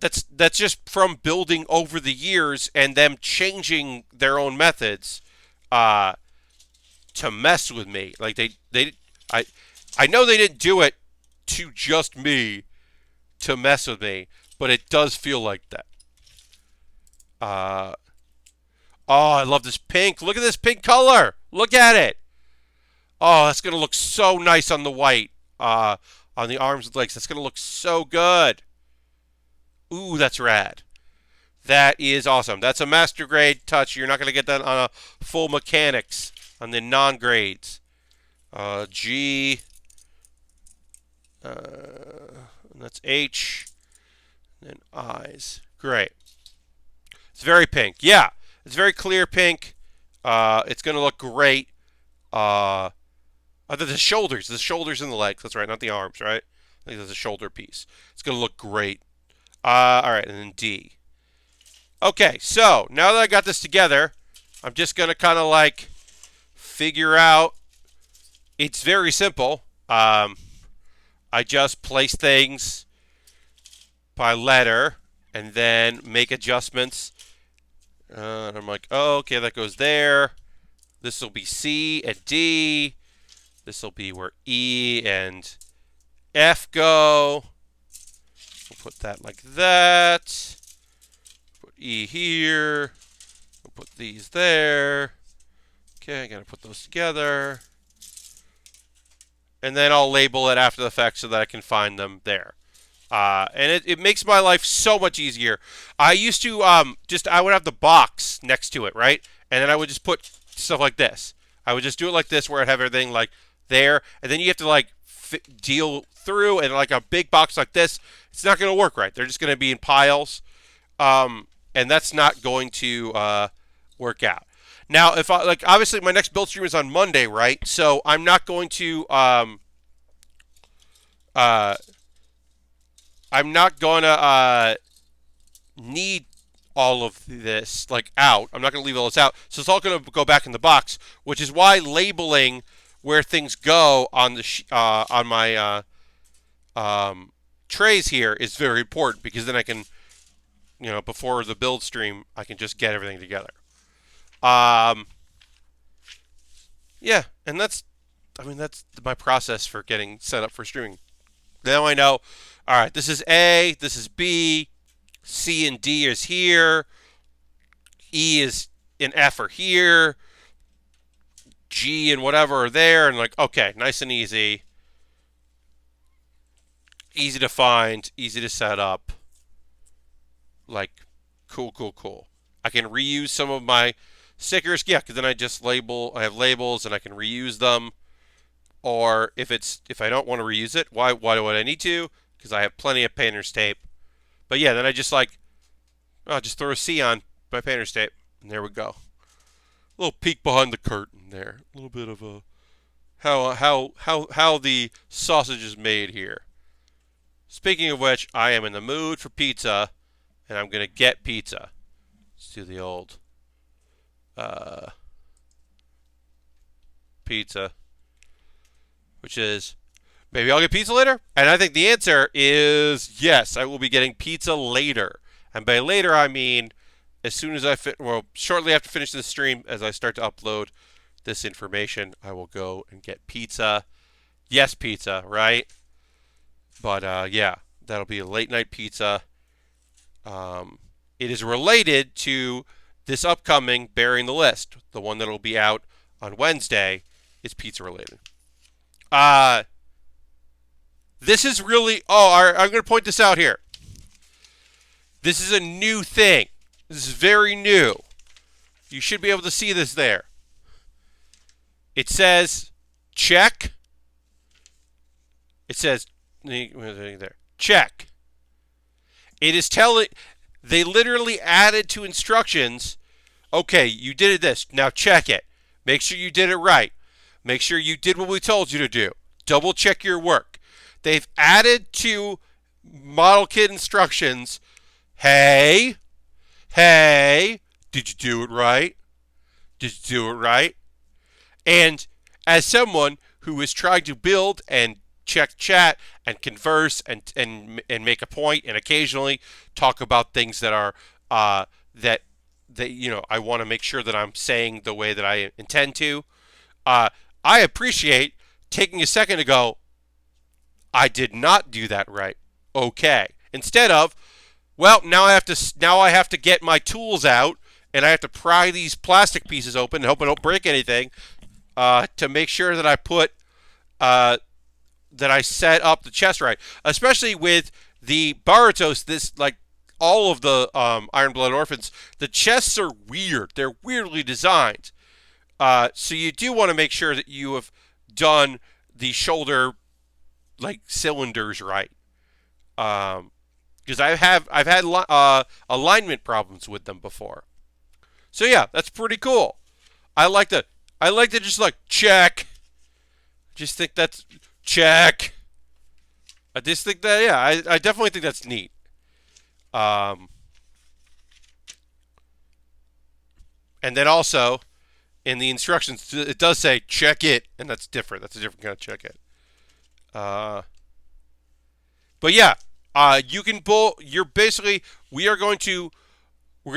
That's just from building over the years and them changing their own methods to mess with me. Like I know they didn't do it to just me to mess with me, but it does feel like that. Oh, I love this pink. Look at this pink color. Look at it. Oh, that's going to look so nice on the white, on the arms and legs. That's going to look so good. Ooh, that's rad. That is awesome. That's a master grade touch. You're not going to get that on a full mechanics on the non-grades. G. That's H. And then I's. Great. It's very pink. Yeah, it's very clear pink. It's going to look great. The shoulders and the legs. That's right, not the arms, right? I think there's a shoulder piece. It's going to look great. All right, and then D. Okay, so now that I got this together, I'm just going to kind of like figure out. It's very simple. I just place things by letter and then make adjustments. And I'm like, oh, okay, that goes there. This will be C and D. This will be where E and F go. We'll put that like that. Put E here. We'll put these there. Okay, I gotta put those together. And then I'll label it after the fact so that I can find them there. And it makes my life so much easier. I used to I would have the box next to it, right? And then I would just put stuff like this. I would just do it like this, where I'd have everything like there, and then you have to like deal through, and like a big box like this, it's not going to work right. They're just going to be in piles, and that's not going to work out. Now, if I like, obviously my next build stream is on Monday, right? So I'm not going to uh, I'm not gonna need all of this like out. I'm not going to leave all this out. So it's all going to go back in the box, which is why labeling where things go on the on my trays here is very important, because then I can, before the build stream, I can just get everything together. Yeah, and that's my process for getting set up for streaming. Now I know, all right, this is A, this is B, C and D is here, E is and F are here, G and whatever are there, and like, okay, nice and easy. Easy to find, easy to set up. Like, cool. I can reuse some of my stickers, yeah, because then I have labels and I can reuse them. Or if I don't want to reuse it, why would I need to? Because I have plenty of painter's tape. But yeah, then I just just throw a C on my painter's tape, and there we go. A little peek behind the curtain there. A little bit of a how the sausage is made here. Speaking of which, I am in the mood for pizza, and I'm gonna get pizza. Let's do the old pizza, which is, maybe I'll get pizza later? And I think the answer is yes, I will be getting pizza later. And by later, I mean as soon as shortly after finishing the stream, as I start to upload this information, I will go and get pizza. Yes, pizza, right? But yeah, that'll be a late night pizza. It is related to this upcoming Baering the List. The one that will be out on Wednesday is pizza related. This is really, I'm going to point this out here. This is a new thing. This is very new. You should be able to see this there. It says check. It says there. Check. It is telling, they literally added to instructions, okay, you did this. Now check it. Make sure you did it right. Make sure you did what we told you to do. Double check your work. They've added to model kit instructions, hey, did you do it right? Did you do it right? And as someone who is trying to build and check chat and converse and make a point and occasionally talk about things that are that I want to make sure that I'm saying the way that I intend to. I appreciate taking a second to go, I did not do that right. Okay. Instead of, well, now I have to get my tools out and I have to pry these plastic pieces open and hope I don't break anything to make sure that I put that I set up the chest right. Especially with the Baratos, this like all of the Iron Blood Orphans, the chests are weird. They're weirdly designed. So you do want to make sure that you have done the shoulder like cylinders right. Because I've had alignment problems with them before. So yeah, that's pretty cool. I like to just like check. Just think that's check. I just think that, yeah, I definitely think that's neat. And then also in the instructions it does say check it, and that's different. That's a different kind of check it. But yeah, you can pull. We're going to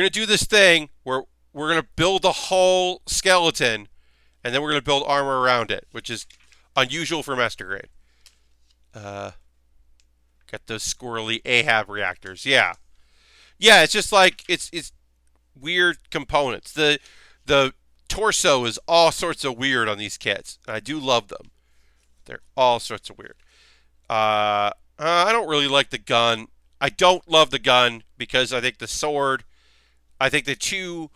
do this thing where we're going to build a whole skeleton, and then we're going to build armor around it, which is unusual for master grade. Got those squirrely Ahab reactors. Yeah, it's just like it's weird components. The torso is all sorts of weird on these kits, and I do love them. They're all sorts of weird. I don't really like the gun. I don't love the gun because I think the sword, I think the two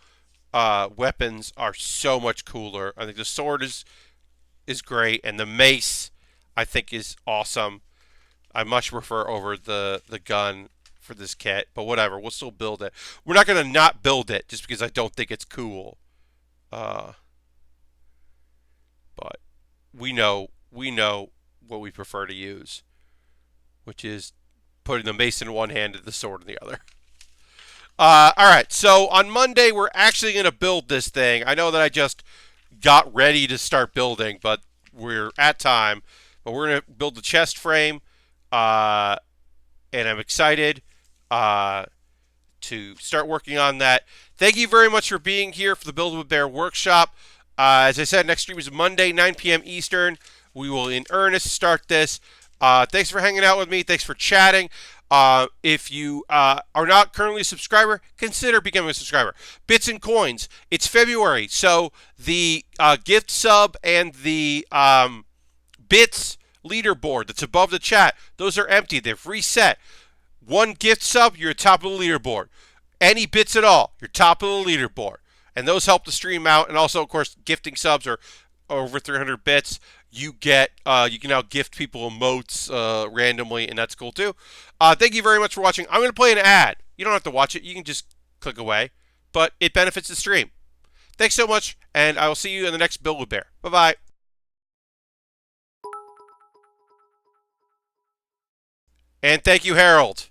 weapons are so much cooler. I think the sword is great, and the mace I think is awesome. I much prefer over the gun for this kit, but whatever, we'll still build it. We're not gonna not build it just because I don't think it's cool. Uh, but we know what we prefer to use, which is putting the mace in one hand and the sword in the other. All right, so on Monday we're actually gonna build this thing. I know that I just got ready to start building, but we're at time. But we're gonna build the chest frame, uh, and I'm excited to start working on that. Thank you very much for being here for the Build with Baer workshop. As I said, next stream is Monday, 9 p.m. Eastern. We will in earnest start this. Thanks for hanging out with me. Thanks for chatting. If you are not currently a subscriber, consider becoming a subscriber. Bits and coins. It's February, so the gift sub and the bits leaderboard that's above the chat, those are empty. They've reset. One gift sub, you're top of the leaderboard. Any bits at all, you're top of the leaderboard. And those help the stream out. And also, of course, gifting subs are over 300 bits. You get you can now gift people emotes randomly, and that's cool too. Thank you very much for watching. I'm going to play an ad. You don't have to watch it. You can just click away. But it benefits the stream. Thanks so much, and I will see you in the next Build with Baer. Bye-bye. And thank you, Harold.